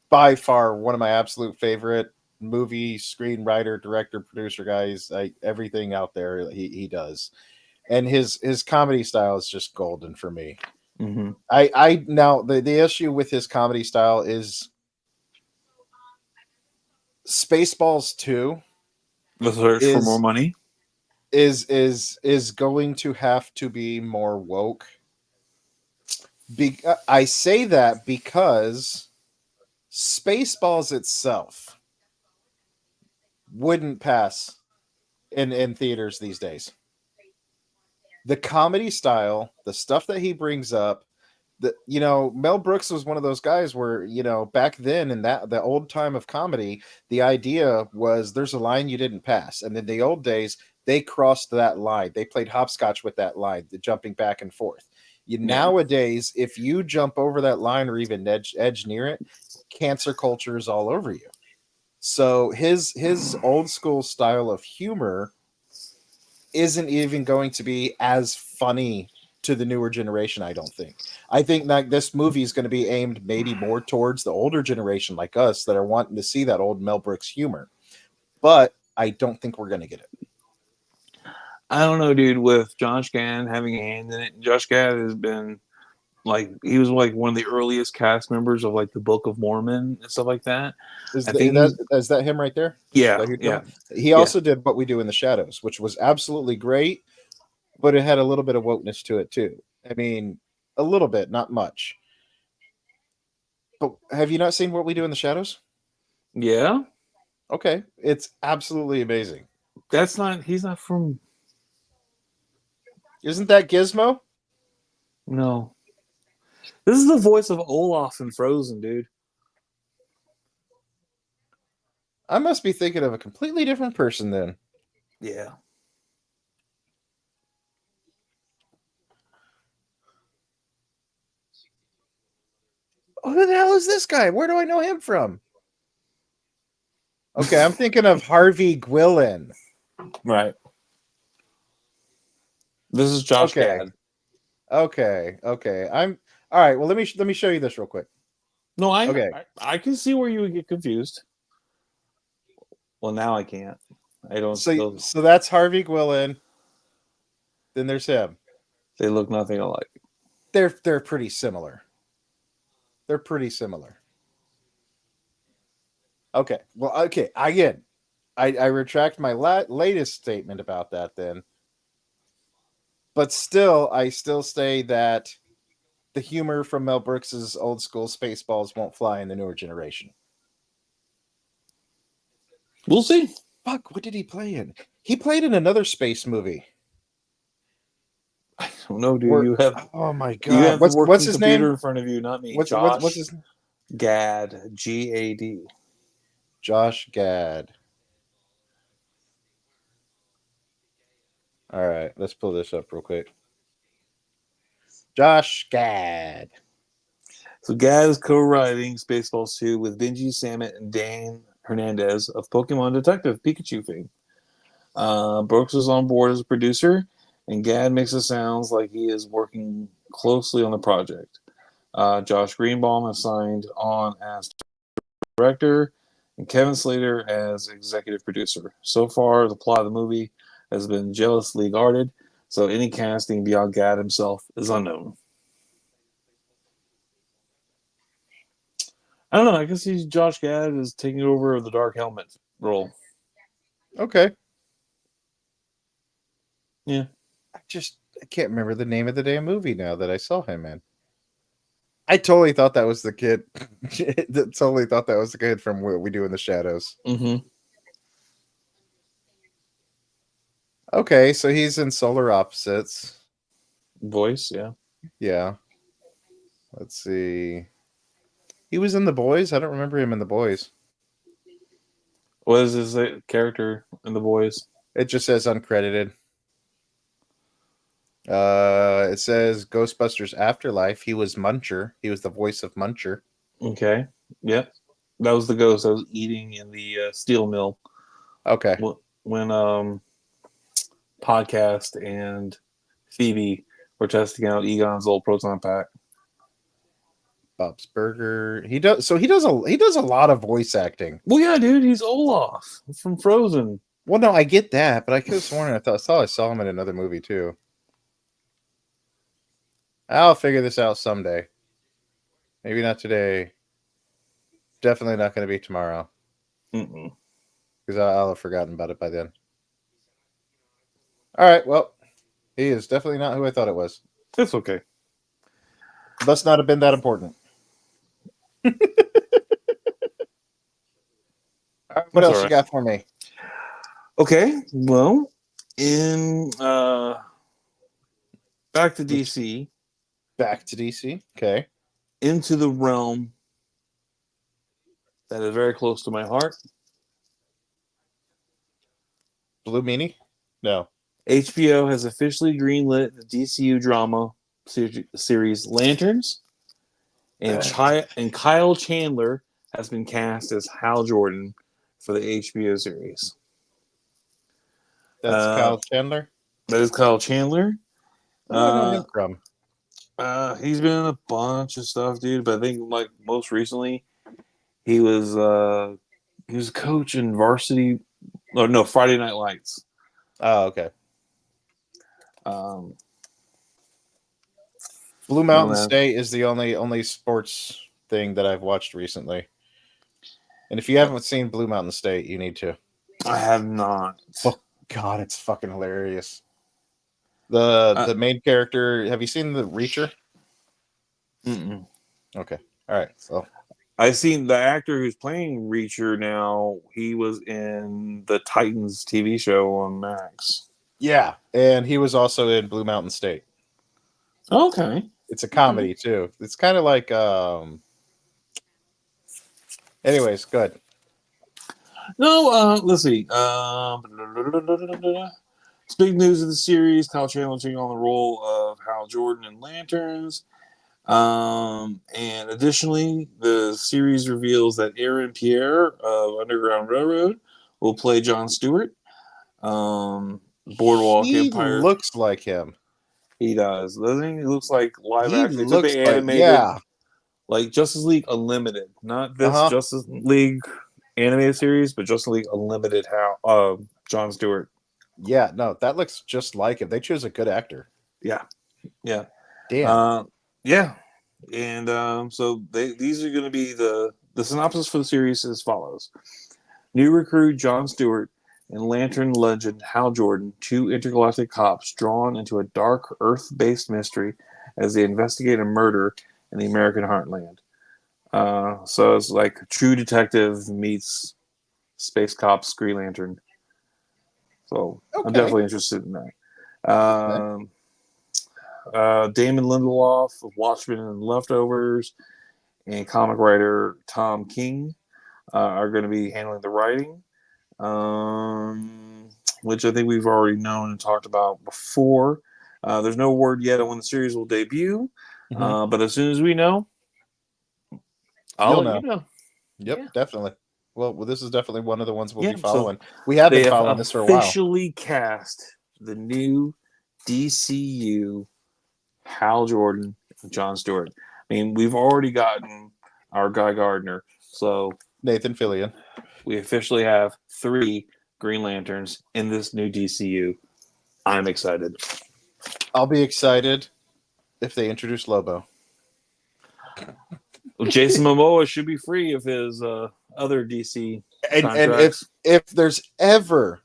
by far one of my absolute favorite movie screenwriter, director, producer guys. Everything out there he does, and his comedy style is just golden for me. Mm-hmm. I now the issue with his comedy style is Spaceballs 2 The search for more is money. is going to have to be more woke. I say that because Spaceballs itself wouldn't pass in theaters these days. The comedy style, the stuff that he brings up, Mel Brooks was one of those guys where, back then in that the old time of comedy, the idea was there's a line you didn't pass. And in the old days, they crossed that line. They played hopscotch with that line, the jumping back and forth. Yeah. Nowadays, if you jump over that line or even edge near it, cancer culture is all over you. So his old school style of humor isn't even going to be as funny to the newer generation, I don't think. I think that this movie is going to be aimed maybe more towards the older generation like us that are wanting to see that old Mel Brooks humor. But I don't think we're going to get it. I don't know, dude. With Josh Gad having a hand in it, Josh Gad has been like he was like one of the earliest cast members of like the Book of Mormon and stuff like that. I think he's Is that him right there? yeah, yeah, He yeah, also did What We Do in the Shadows, which was absolutely great, but it had a little bit of wokeness to it too. I mean, a little bit, not much. But have you not seen What We Do in the Shadows? yeah. Okay, it's absolutely amazing. That's not. He's not from. Isn't that Gizmo? No, this is the voice of Olaf in Frozen, dude. I must be thinking of a completely different person then. Yeah. Oh, who the hell is this guy? Where do I know him from? Okay, I'm thinking of Harvey Gwilyn. Right. This is Josh Okay. Gad. Okay. I'm all right. Well, let me show you this real quick. No, Okay. I can see where you would get confused. Well, now I can't. I don't. So that's Harvey Gwilyn. Then there's him. They look nothing alike. They're pretty similar. They're pretty similar. Okay. Well, okay. Again, I retract my latest statement about that then. But still, I still say that the humor from Mel Brooks's old school Spaceballs won't fly in the newer generation. We'll see. Fuck, what did he play in? He played in another space movie. I don't know, dude. Oh my You god. have the What's working his computer name? in front of you, not me. What's Josh his Gad. Gad. Josh Gad. All right, let's pull this up real quick. Josh Gad. So Gad is co-writing Spaceballs 2 with Benji Samit and Dan Hernandez of Pokemon Detective Pikachu fame. Brooks is on board as a producer, and Gad makes it sound like he is working closely on the project. Josh Greenbaum has signed on as director, and Kevin Slater as executive producer. So far, the plot of the movie has been jealously guarded, so any casting beyond Gad himself is unknown. I don't know. I can see Josh Gad is taking over the Dark Helmet role. Okay. Yeah. I can't remember the name of the damn movie now that I saw him in. I totally thought that was the kid. Totally thought that was the kid from What We Do in the Shadows. Mm-hmm. Okay, so he's in Solar Opposites. Voice, yeah. Yeah. Let's see. He was in The Boys. I don't remember him in The Boys. What is his character in The Boys? It just says uncredited. It says Ghostbusters Afterlife. He was Muncher. He was the voice of Muncher. Okay. Yep. That was the ghost that was eating in the steel mill. Okay. When Podcast and Phoebe were testing out Egon's old proton pack. Bob's Burger. He does a lot of voice acting. Well, yeah, dude, he's Olaf from Frozen. Well, no, I get that, but I could have sworn I saw him in another movie too. I'll figure this out someday. Maybe not today. Definitely not going to be tomorrow. Because I'll have forgotten about it by then. All right, well, he is definitely not who I thought it was. That's okay. Must not have been that important. What else you got for me? Okay, well, in back to DC. Back to DC. Okay. into the realm that is very close to my heart. Blue Meanie? No. HBO has officially greenlit the DCU drama series Lanterns, and Kyle Chandler has been cast as Hal Jordan for the HBO series. That's Kyle Chandler? That is Kyle Chandler. Where do I know him from? He's been in a bunch of stuff, dude. But I think like most recently, he was a coach in Varsity. Oh no, Friday Night Lights. Oh, okay. Um, Blue Mountain State is the only sports thing that I've watched recently. And if you haven't seen Blue Mountain State, you need to. I have not. Oh God, it's fucking hilarious. The main character. Have you seen the Reacher? Mm-mm. Okay. All right. So I've seen the actor who's playing Reacher now. He was in the Titans TV show on Max. yeah, and he was also in Blue Mountain State. Okay. It's a comedy too. It's kind of like anyways, good. No, let's see. It's big news of the series. Kyle Chandler taking on the role of Hal Jordan in Lanterns. And additionally, the series reveals that Aaron Pierre of Underground Railroad will play Jon Stewart. Boardwalk He Empire. looks like him. He does, doesn't he? He looks like live He action. They took looks the like animated, like Justice League Unlimited, not this Justice League animated series, but Justice League Unlimited. How Jon Stewart. Yeah, no, that looks just like him. They chose a good actor. Yeah. Damn. Yeah, and so these are going to be the synopsis for the series as follows: new recruit Jon Stewart and Lantern legend Hal Jordan, two intergalactic cops drawn into a dark Earth-based mystery as they investigate a murder in the American heartland. So it's like True Detective meets Space Cops Green Lantern. So I'm definitely interested in that. Damon Lindelof of Watchmen and Leftovers and comic writer Tom King are going to be handling the writing, which I think we've already known and talked about before. There's no word yet on when the series will debut, but as soon as we know, I'll let you know. Yep, definitely. Well, this is definitely one of the ones we'll be following. So we have been following this for a while. Officially cast the new DCU Hal Jordan and Jon Stewart. I mean, we've already gotten our Guy Gardner, so Nathan Fillion. We officially have 3 Green Lanterns in this new DCU. I'm excited. I'll be excited if they introduce Lobo. Well, Jason Momoa should be free of his other DC contracts. And if there's ever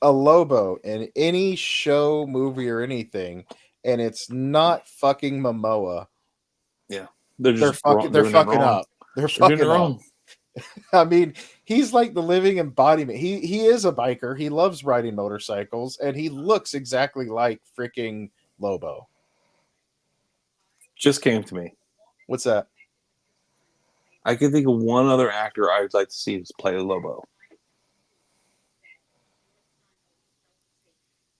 a Lobo in any show, movie, or anything, and it's not fucking Momoa, yeah, they're fucking up. They're fucking wrong. I mean, he's like the living embodiment. He is a biker. He loves riding motorcycles, and he looks exactly like freaking Lobo. Just came to me. What's that? I can think of one other actor I would like to see play Lobo.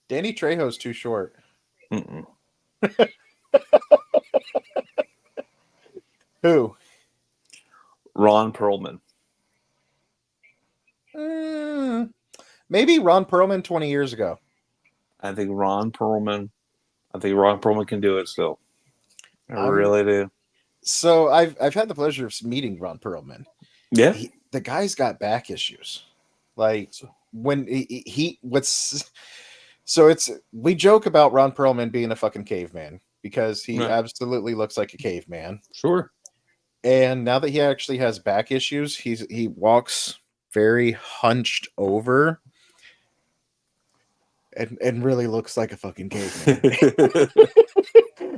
Danny Trejo's too short. Who? Ron Perlman. Maybe Ron Perlman 20 years ago. I think Ron Perlman can do it still. I really do. So I've had the pleasure of meeting Ron Perlman. Yeah. The guy's got back issues. Like when we joke about Ron Perlman being a fucking caveman because he absolutely looks like a caveman. Sure. And now that he actually has back issues, he walks very hunched over and really looks like a fucking caveman.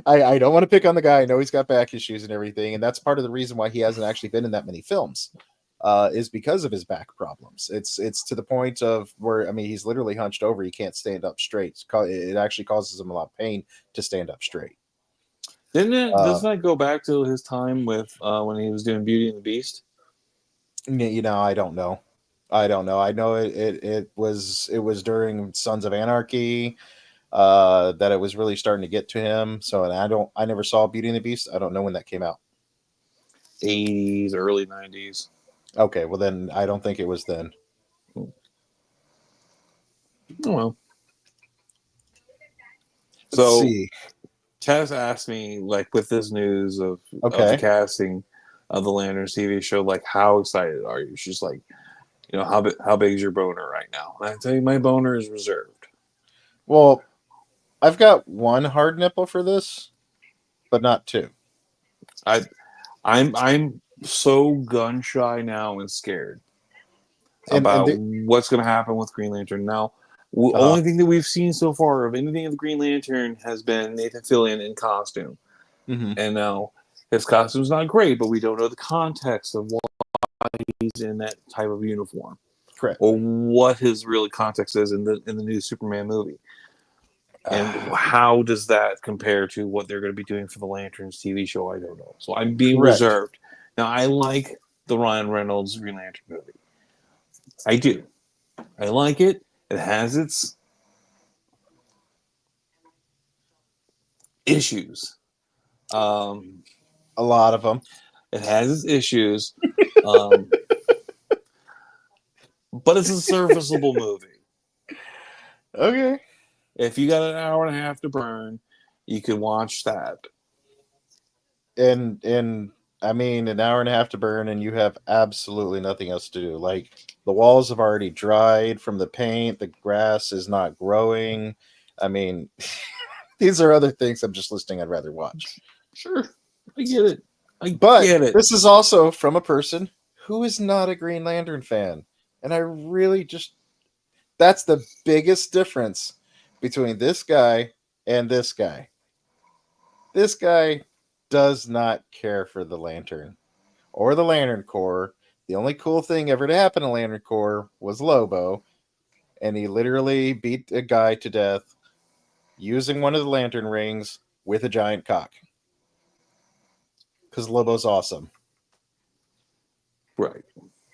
I don't want to pick on the guy. I know he's got back issues and everything, and that's part of the reason why he hasn't actually been in that many films. is because of his back problems. It's to the point of where, I mean, he's literally hunched over. He can't stand up straight. It actually causes him a lot of pain to stand up straight. Didn't it? Uh, Doesn't that go back to his time with when he was doing Beauty and the Beast? I don't know. I don't know. I know it was during Sons of Anarchy that it was really starting to get to him. So, and I never saw Beauty and the Beast. I don't know when that came out. 80s, early 90s. Okay, well then I don't think it was then. Oh well. Let's So see. Tess asked me, like, with this news of the Okay. casting of the Lanterns TV show, like, how excited are you? She's like, how big is your boner right now? And I tell you, my boner is reserved. Well, I've got one hard nipple for this, but not two. I I'm so gun shy now and scared And about what's going to happen with Green Lantern. Now, the uh only thing that we've seen so far of anything of the Green Lantern has been Nathan Fillion in costume. hmm And now his costume's not great, but we don't know the context of why he's in that type of uniform correct. or what his real context is in the new Superman movie. And how does that compare to what they're going to be doing for the Lanterns TV show? I don't know. So I'm being Correct. reserved. Now, I like the Ryan Reynolds Green Lantern movie. I do. I like it. It has its issues. Um, A lot of them. it has its issues. Um, but it's a serviceable movie. Okay. If you got an hour and a half to burn, you can watch that. And I mean, an hour and a half to burn, and you have absolutely nothing else to do. Like the walls have already dried from the paint. The grass is not growing. I mean, these are other things I'm just listing I'd rather watch. Sure, I get it. I But get it. this is also from a person who is not a Green Lantern fan. And I really just, that's the biggest difference between this guy and this guy. This guy does not care for the Lantern or the Lantern Corps. The only cool thing ever to happen to Lantern Corps was Lobo, and he literally beat a guy to death using one of the lantern rings with a giant cock. Because Lobo's awesome. Right.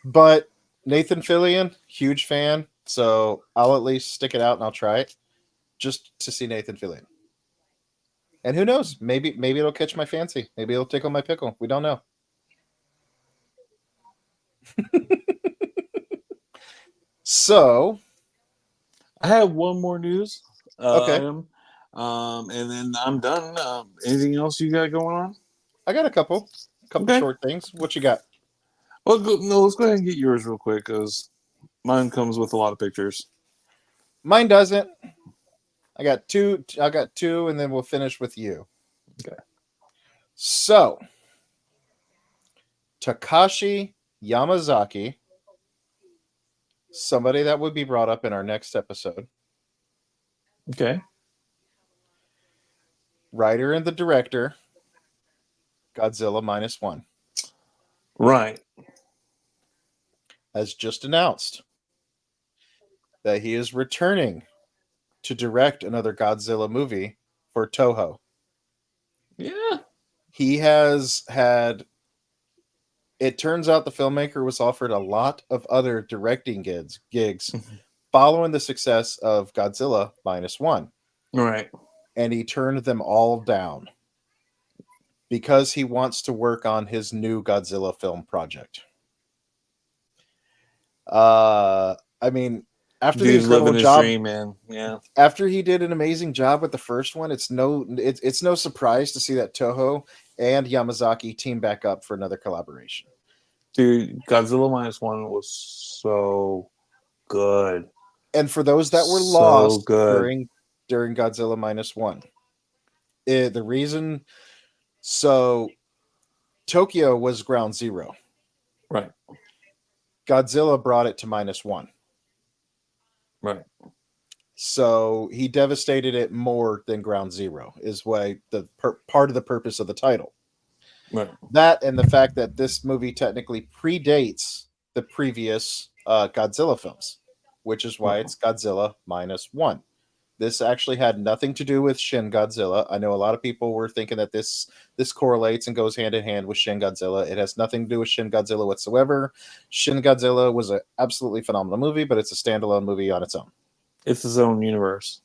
But Nathan Fillion, huge fan, so I'll at least stick it out and I'll try it just to see Nathan Fillion. And who knows? Maybe it'll catch my fancy. Maybe it'll tickle my pickle. We don't know. So, I have one more news okay, item, and then I'm done. Anything else you got going on? I got a couple Okay. short things. What you got? Well, no, let's go ahead and get yours real quick because mine comes with a lot of pictures. Mine doesn't. I got two. I got two, and then we'll finish with you. Okay. So, Takashi Yamazaki, somebody that would be brought up in our next episode, Okay. writer and the director, Godzilla Minus One, Right. has just announced that he is returning to direct another Godzilla movie for Toho. Yeah. He has had, it turns out the filmmaker was offered a lot of other directing gigs following the success of Godzilla Minus One, Right. and he turned them all down because he wants to work on his new Godzilla film project. I mean, after the Dude's incredible living his job, dream, man. Yeah. after he did an amazing job with the first one, it's no surprise to see that Toho and Yamazaki team back up for another collaboration. Dude, Godzilla Minus One was so good. And for those that were So lost good. during Godzilla Minus One, the reason, so Tokyo was ground zero. Right. Godzilla brought it to minus one. Right. So he devastated it more than ground zero, is why part of the purpose of the title. Right. That and the fact that this movie technically predates the previous Godzilla films, which is why it's Godzilla minus one. This actually had nothing to do with Shin Godzilla. I know a lot of people were thinking that this correlates and goes hand in hand with Shin Godzilla. It has nothing to do with Shin Godzilla whatsoever. Shin Godzilla was an absolutely phenomenal movie, but it's a standalone movie on its own. It's its own universe.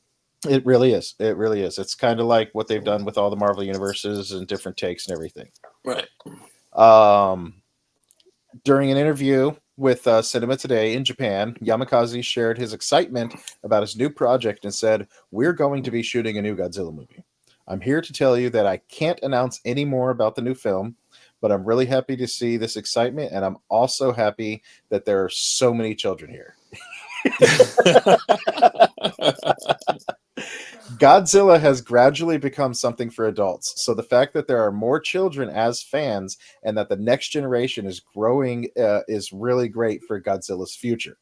It really is. It really is. It's kind of like what they've done with all the Marvel universes and different takes and everything. Right. Um, During an interview with Cinema Today in Japan, Yamakaze shared his excitement about his new project and said, "We're going to be shooting a new Godzilla movie. I'm here to tell you that I can't announce any more about the new film, but I'm really happy to see this excitement, and I'm also happy that there are so many children here." Godzilla has gradually become something for adults. So the fact that there are more children as fans and that the next generation is growing is really great for Godzilla's future.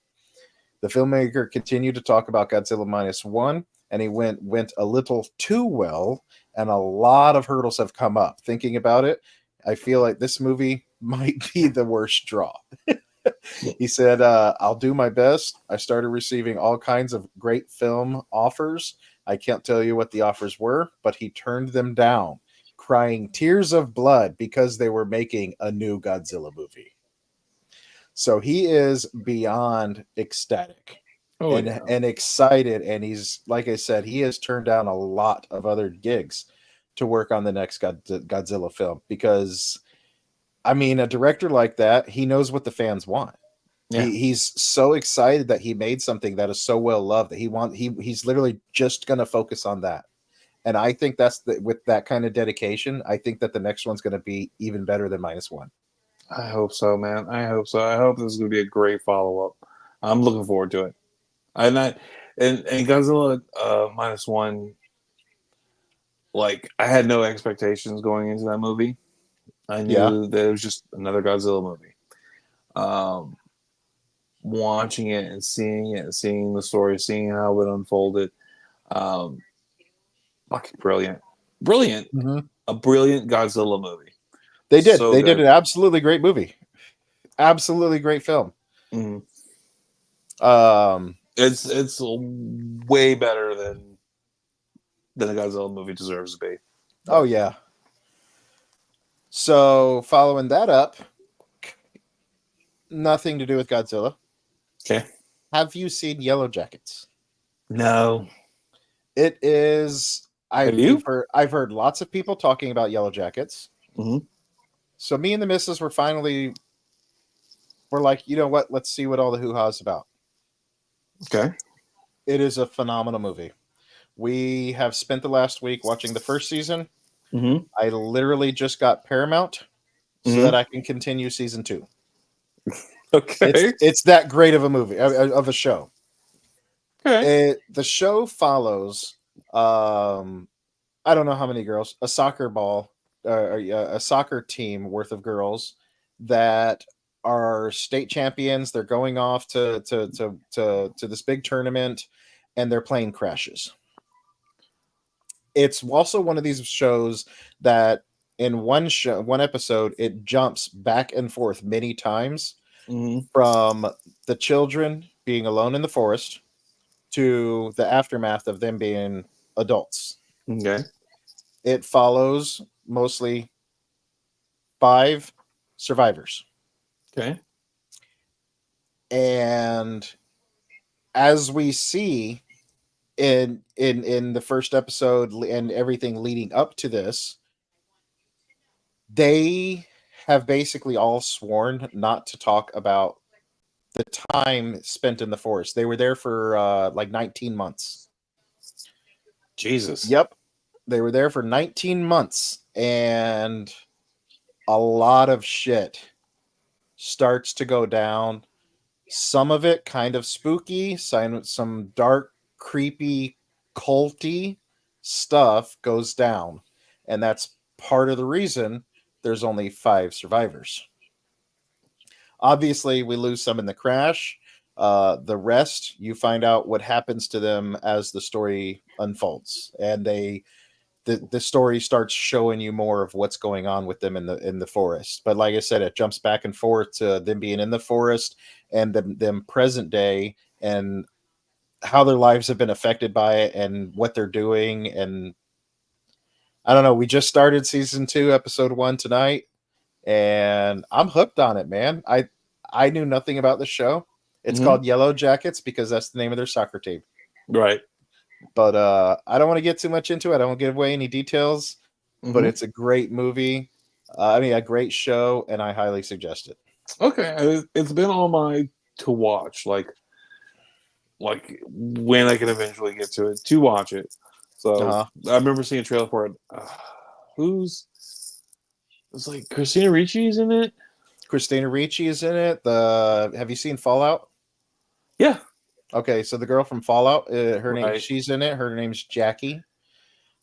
The filmmaker continued to talk about Godzilla minus one, and he went a little too well, and a lot of hurdles have come up. Thinking about it, I feel like this movie might be the worst draw. He said, "I'll do my best. I started receiving all kinds of great film offers. I can't tell you what the offers were, but he turned them down, crying tears of blood because they were making a new Godzilla movie." So he is beyond ecstatic Oh yeah. and excited. And he's, like I said, he has turned down a lot of other gigs to work on the next Godzilla film because, I mean, a director like that, he knows what the fans want. Yeah. He's so excited that he made something that is so well loved that he's literally just gonna focus on that. And I think with that kind of dedication, I think that the next one's gonna be even better than minus one. I hope so, man. I hope so. I hope this is going to be a great follow up. I'm looking forward to it. And I and Godzilla minus one. Like I had no expectations going into that movie. I Yeah. knew that it was just another Godzilla movie. Um, Watching it and seeing the story, seeing how it unfolded, um, fucking brilliant, brilliant, Hmm. a brilliant Godzilla movie. They did. So They did good. an absolutely great movie. Absolutely great film. Mm. Um, It's way better than a Godzilla movie deserves to be. oh But yeah. So following that up, nothing to do with Godzilla. okay, Have you seen Yellow Jackets? no, It is. have you? I've heard lots of people talking about Yellow Jackets. Mm-hmm. So me and the missus we're like, you know what? Let's see what all the hoo ha's about. Okay. It is a phenomenal movie. We have spent the last week watching the first season. Mm-hmm. I literally just got Paramount so that Mm-hmm. I can continue season two. Okay. It's that great of a movie of a show. Okay. The show follows I don't know how many girls, a soccer team worth of girls that are state champions. They're going off to this big tournament, and their plane crashes. It's also one of these shows that in one episode, it jumps back and forth many times Mm-hmm. from the children being alone in the forest to the aftermath of them being adults. Okay. It follows mostly 5 survivors. Okay. And as we see in the first episode and everything leading up to this, they have basically all sworn not to talk about the time spent in the forest. They were there for like 19 months. Jesus. Yep. They were there for 19 months, and a lot of shit starts to go down. Some of it kind of spooky, some dark, creepy, culty stuff goes down. And that's part of the reason there's only 5 survivors. Obviously, we lose some in the crash. The rest, you find out what happens to them as the story unfolds. And the story starts showing you more of what's going on with them in the forest. But like I said, it jumps back and forth to them being in the forest and them present day and how their lives have been affected by it and what they're doing. And I don't know. We just started season 2, episode 1 tonight, and I'm hooked on it, man. I knew nothing about the show. It's Mm-hmm. called Yellow Jackets because that's the name of their soccer team. Right. But I don't want to get too much into it. I don't want to give away any details. But Mm-hmm. it's a great movie. A great show, and I highly suggest it. Okay. It's been on my to watch, like when I can eventually get to it to watch it. So Uh-huh. I remember seeing a trailer for it. Who's it's like Christina Ricci's in it? Christina Ricci is in it. Have you seen Fallout? Yeah. Okay, so the girl from Fallout, Right. she's in it. Her name's Jackie.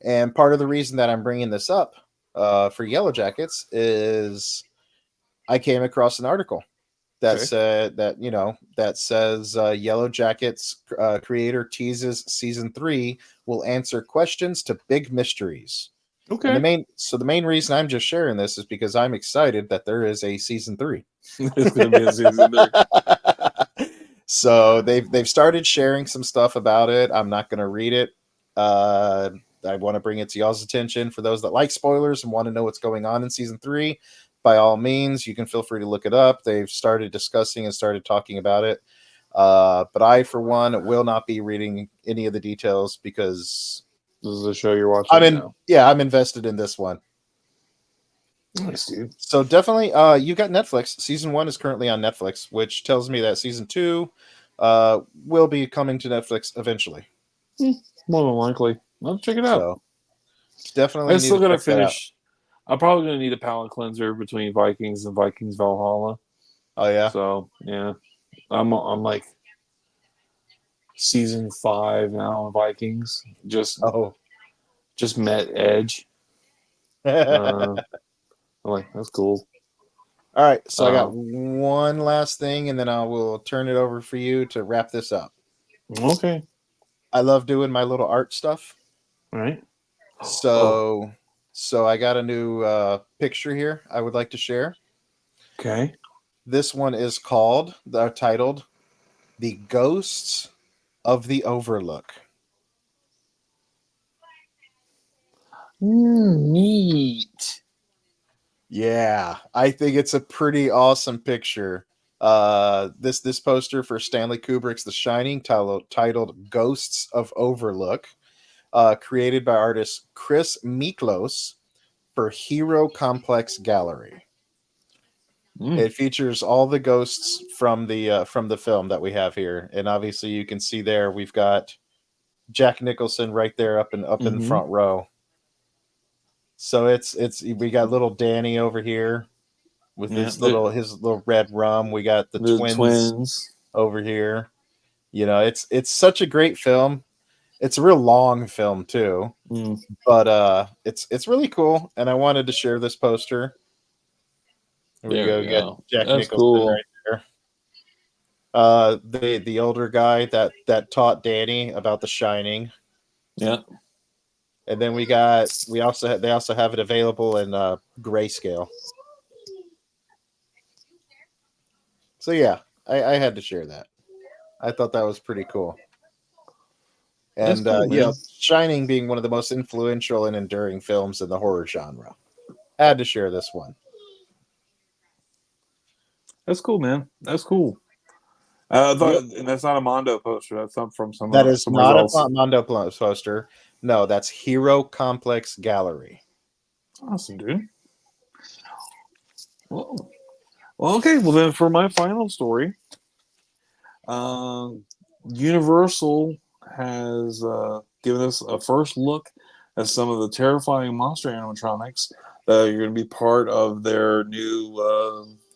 And part of the reason that I'm bringing this up for Yellow Jackets is I came across an article that Okay. said that says Yellow Jackets creator teases season 3 will answer questions to big mysteries. And Okay. the main reason I'm just sharing this is because I'm excited that there is a season 3. It's gonna be a season 3. So they've started sharing some stuff about it. I'm not going to read it. Uh, I want to bring it to y'all's attention for those that like spoilers and want to know what's going on in season 3. By all means, you can feel free to look it up. They've started discussing and started talking about it. But I, for one, will not be reading any of the details because This is a show you're watching now. I'm invested in this one. Nice, dude. So definitely, you got Netflix. Season 1 is currently on Netflix, which tells me that season 2 will be coming to Netflix eventually. More than likely. I'll check it out. So definitely I need still to gotta check that out. finish. I'm probably gonna need a palate cleanser between Vikings and Vikings Valhalla. Oh yeah. So yeah, I'm like season 5 now in Vikings. Oh. Just met Edge. All I'm like, that's cool. right. So I got Um, one last thing, and then I will turn it over for you to wrap this up. okay, I love doing my little art stuff. all right. Oh, So I got a new picture here I would like to share. okay. This one is titled "The Ghosts of the Overlook." Neat. Yeah, I think it's a pretty awesome picture. This poster for Stanley Kubrick's The Shining, titled "Ghosts of Overlook," created by artist Chris Miklos for Hero Complex Gallery. Mm, It features all the ghosts from the film that we have here, and obviously you can see there we've got Jack Nicholson right there up in the mm-hmm. front row. So it's we got little Danny over here with Yeah, his little red rum. We got the the twins twins. over here. It's such a great film. It's a real long film too, Mm, but it's really cool. And I wanted to share this poster. Here we there go. we You got go. Jack That's Nicholson cool. right there. The older guy that taught Danny about The Shining, Yeah. and then they also have it available in grayscale. So yeah, I had to share that. I thought that was pretty cool. That's And cool, man. Shining being one of the most influential and enduring films in the horror genre. I had to share this one. That's cool, man. That's cool. I thought, Yep. and that's not a Mondo poster. That's from That is somewhere not a else. Mondo poster. No, that's Hero Complex Gallery. Awesome, dude. Well, okay. Well, then for my final story, um, Universal has given us a first look at some of the terrifying monster animatronics that are going to be part of their new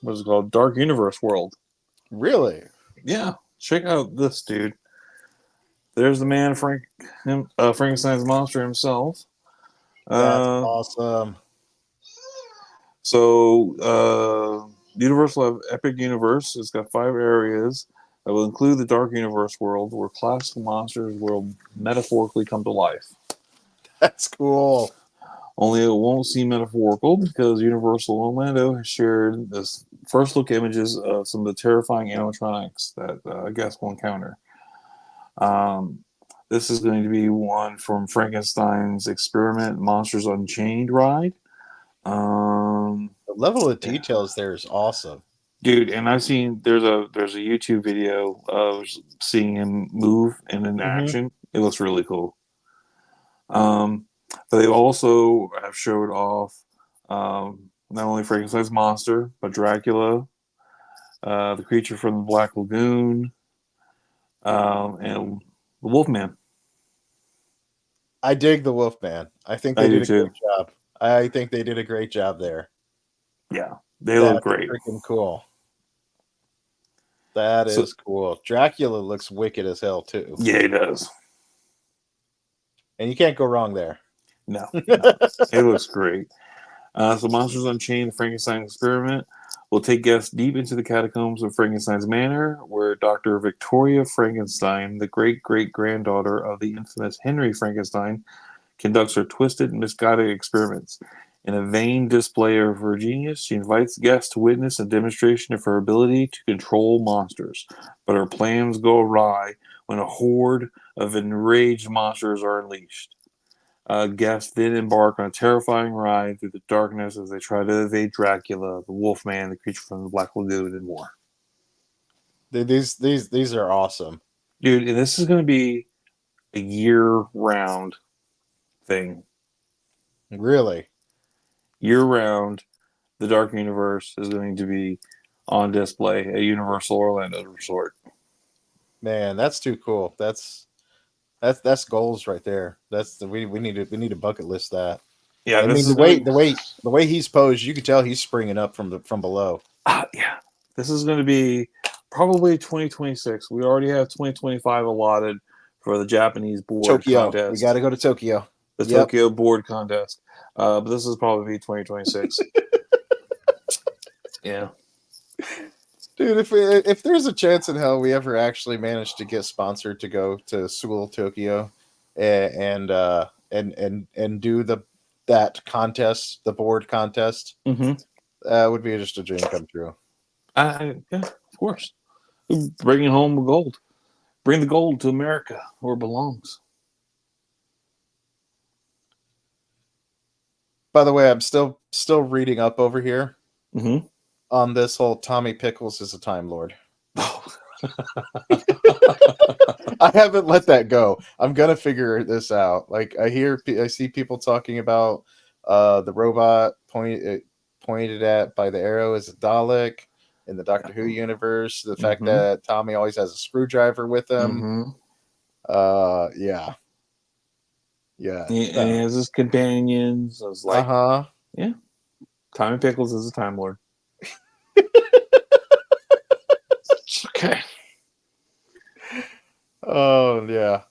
what is it called, Dark Universe world. Really? Yeah, check out this dude. There's the man, Frankenstein's monster himself. That's Uh, awesome. So, Universal have Epic Universe. It's got 5 areas that will include the Dark Universe world, where classical monsters will metaphorically come to life. That's cool. Only it won't seem metaphorical because Universal Orlando has shared this first look images of some of the terrifying animatronics that guests will encounter. Um, this is going to be one from Frankenstein's Experiment Monsters Unchained ride. The level of details there is awesome. Dude, and I've seen there's a YouTube video of seeing him move and in action. It looks really cool. But they also have showed off not only Frankenstein's monster, but Dracula, the creature from the Black Lagoon, and the Wolfman. I dig the Wolfman. I think I they do did a too. great job. I think they did a great job there. Yeah, they look That's great. freaking cool. That So is cool. Dracula looks wicked as hell too. yeah, it does. And you can't go wrong there. No, no, it looks great. So Monsters Unchained, the Frankenstein Experiment will take guests deep into the catacombs of Frankenstein's manor, where Dr. Victoria Frankenstein, the great-great-granddaughter of the infamous Henry Frankenstein, conducts her twisted and misguided experiments. In a vain display of her genius, she invites guests to witness a demonstration of her ability to control monsters. But her plans go awry when a horde of enraged monsters are unleashed. Guests then embark on a terrifying ride through the darkness as they try to evade Dracula, the Wolfman, the creature from the Black Lagoon, and more. These are awesome. Dude, and this is going to be a year-round thing. Really. Year-round, the Dark Universe is going to be on display at Universal Orlando Resort. Man, that's too cool. That's goals right there. We need to bucket list that. Yeah, I this mean is going to the way he's posed, you can tell he's springing up from below. yeah, this is going to be probably 2026. We already have 2025 allotted for the Japanese board Tokyo. We contest, got to go to Tokyo. the Yep. Tokyo board contest. But this is probably 2026. Yeah. Dude, if there's a chance in hell we ever actually manage to get sponsored to go to Seoul, Tokyo, and do that contest, the board contest, would be just a dream come true. Yeah, of course. Bringing home the gold. Bring the gold to America where it belongs. By the way, I'm still reading up over here Mm-hmm. on this whole Tommy Pickles is a Time Lord. I haven't let that go. I'm gonna figure this out. Like I see people talking about the robot pointed at by the arrow is a Dalek in the Doctor Who universe. The fact that Tommy always has a screwdriver with him. Yeah. And he has his companions. I was like, yeah, Tommy Pickles is a Time Lord. Okay. Oh yeah.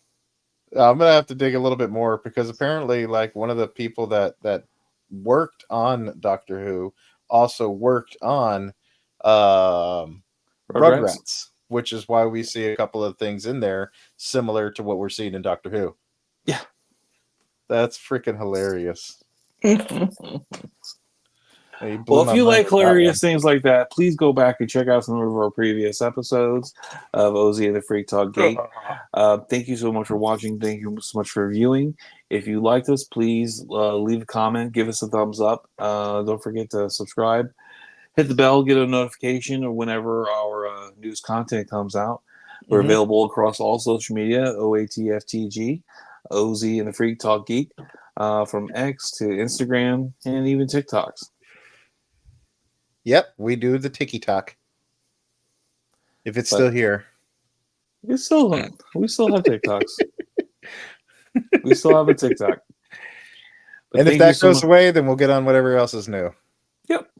I'm gonna have to dig a little bit more because apparently, like one of the people that worked on Doctor Who also worked on Rugrats, which is why we see a couple of things in there similar to what we're seeing in Doctor Who. Yeah, that's freaking hilarious. Well, if you like hilarious things like that, please go back and check out some of our previous episodes of Ozzy and the Freak Talk Geek. Thank you so much for watching. Thank you so much for viewing. If you liked us, please leave a comment, give us a thumbs up. Don't forget to subscribe. Hit the bell, get a notification of whenever our news content comes out. We're available across all social media, OATFTG, Ozzy and the Freak Talk Geek, from X to Instagram and even TikToks. Yep, we do the TikTok. If it's still here. We still have TikToks. We still have a TikTok. But and if that goes away, then we'll get on whatever else is new. Yep.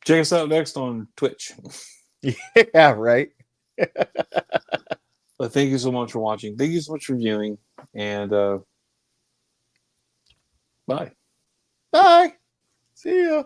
Check us out next on Twitch. Yeah, right. But thank you so much for watching. Thank you so much for viewing. And bye. Bye. See ya.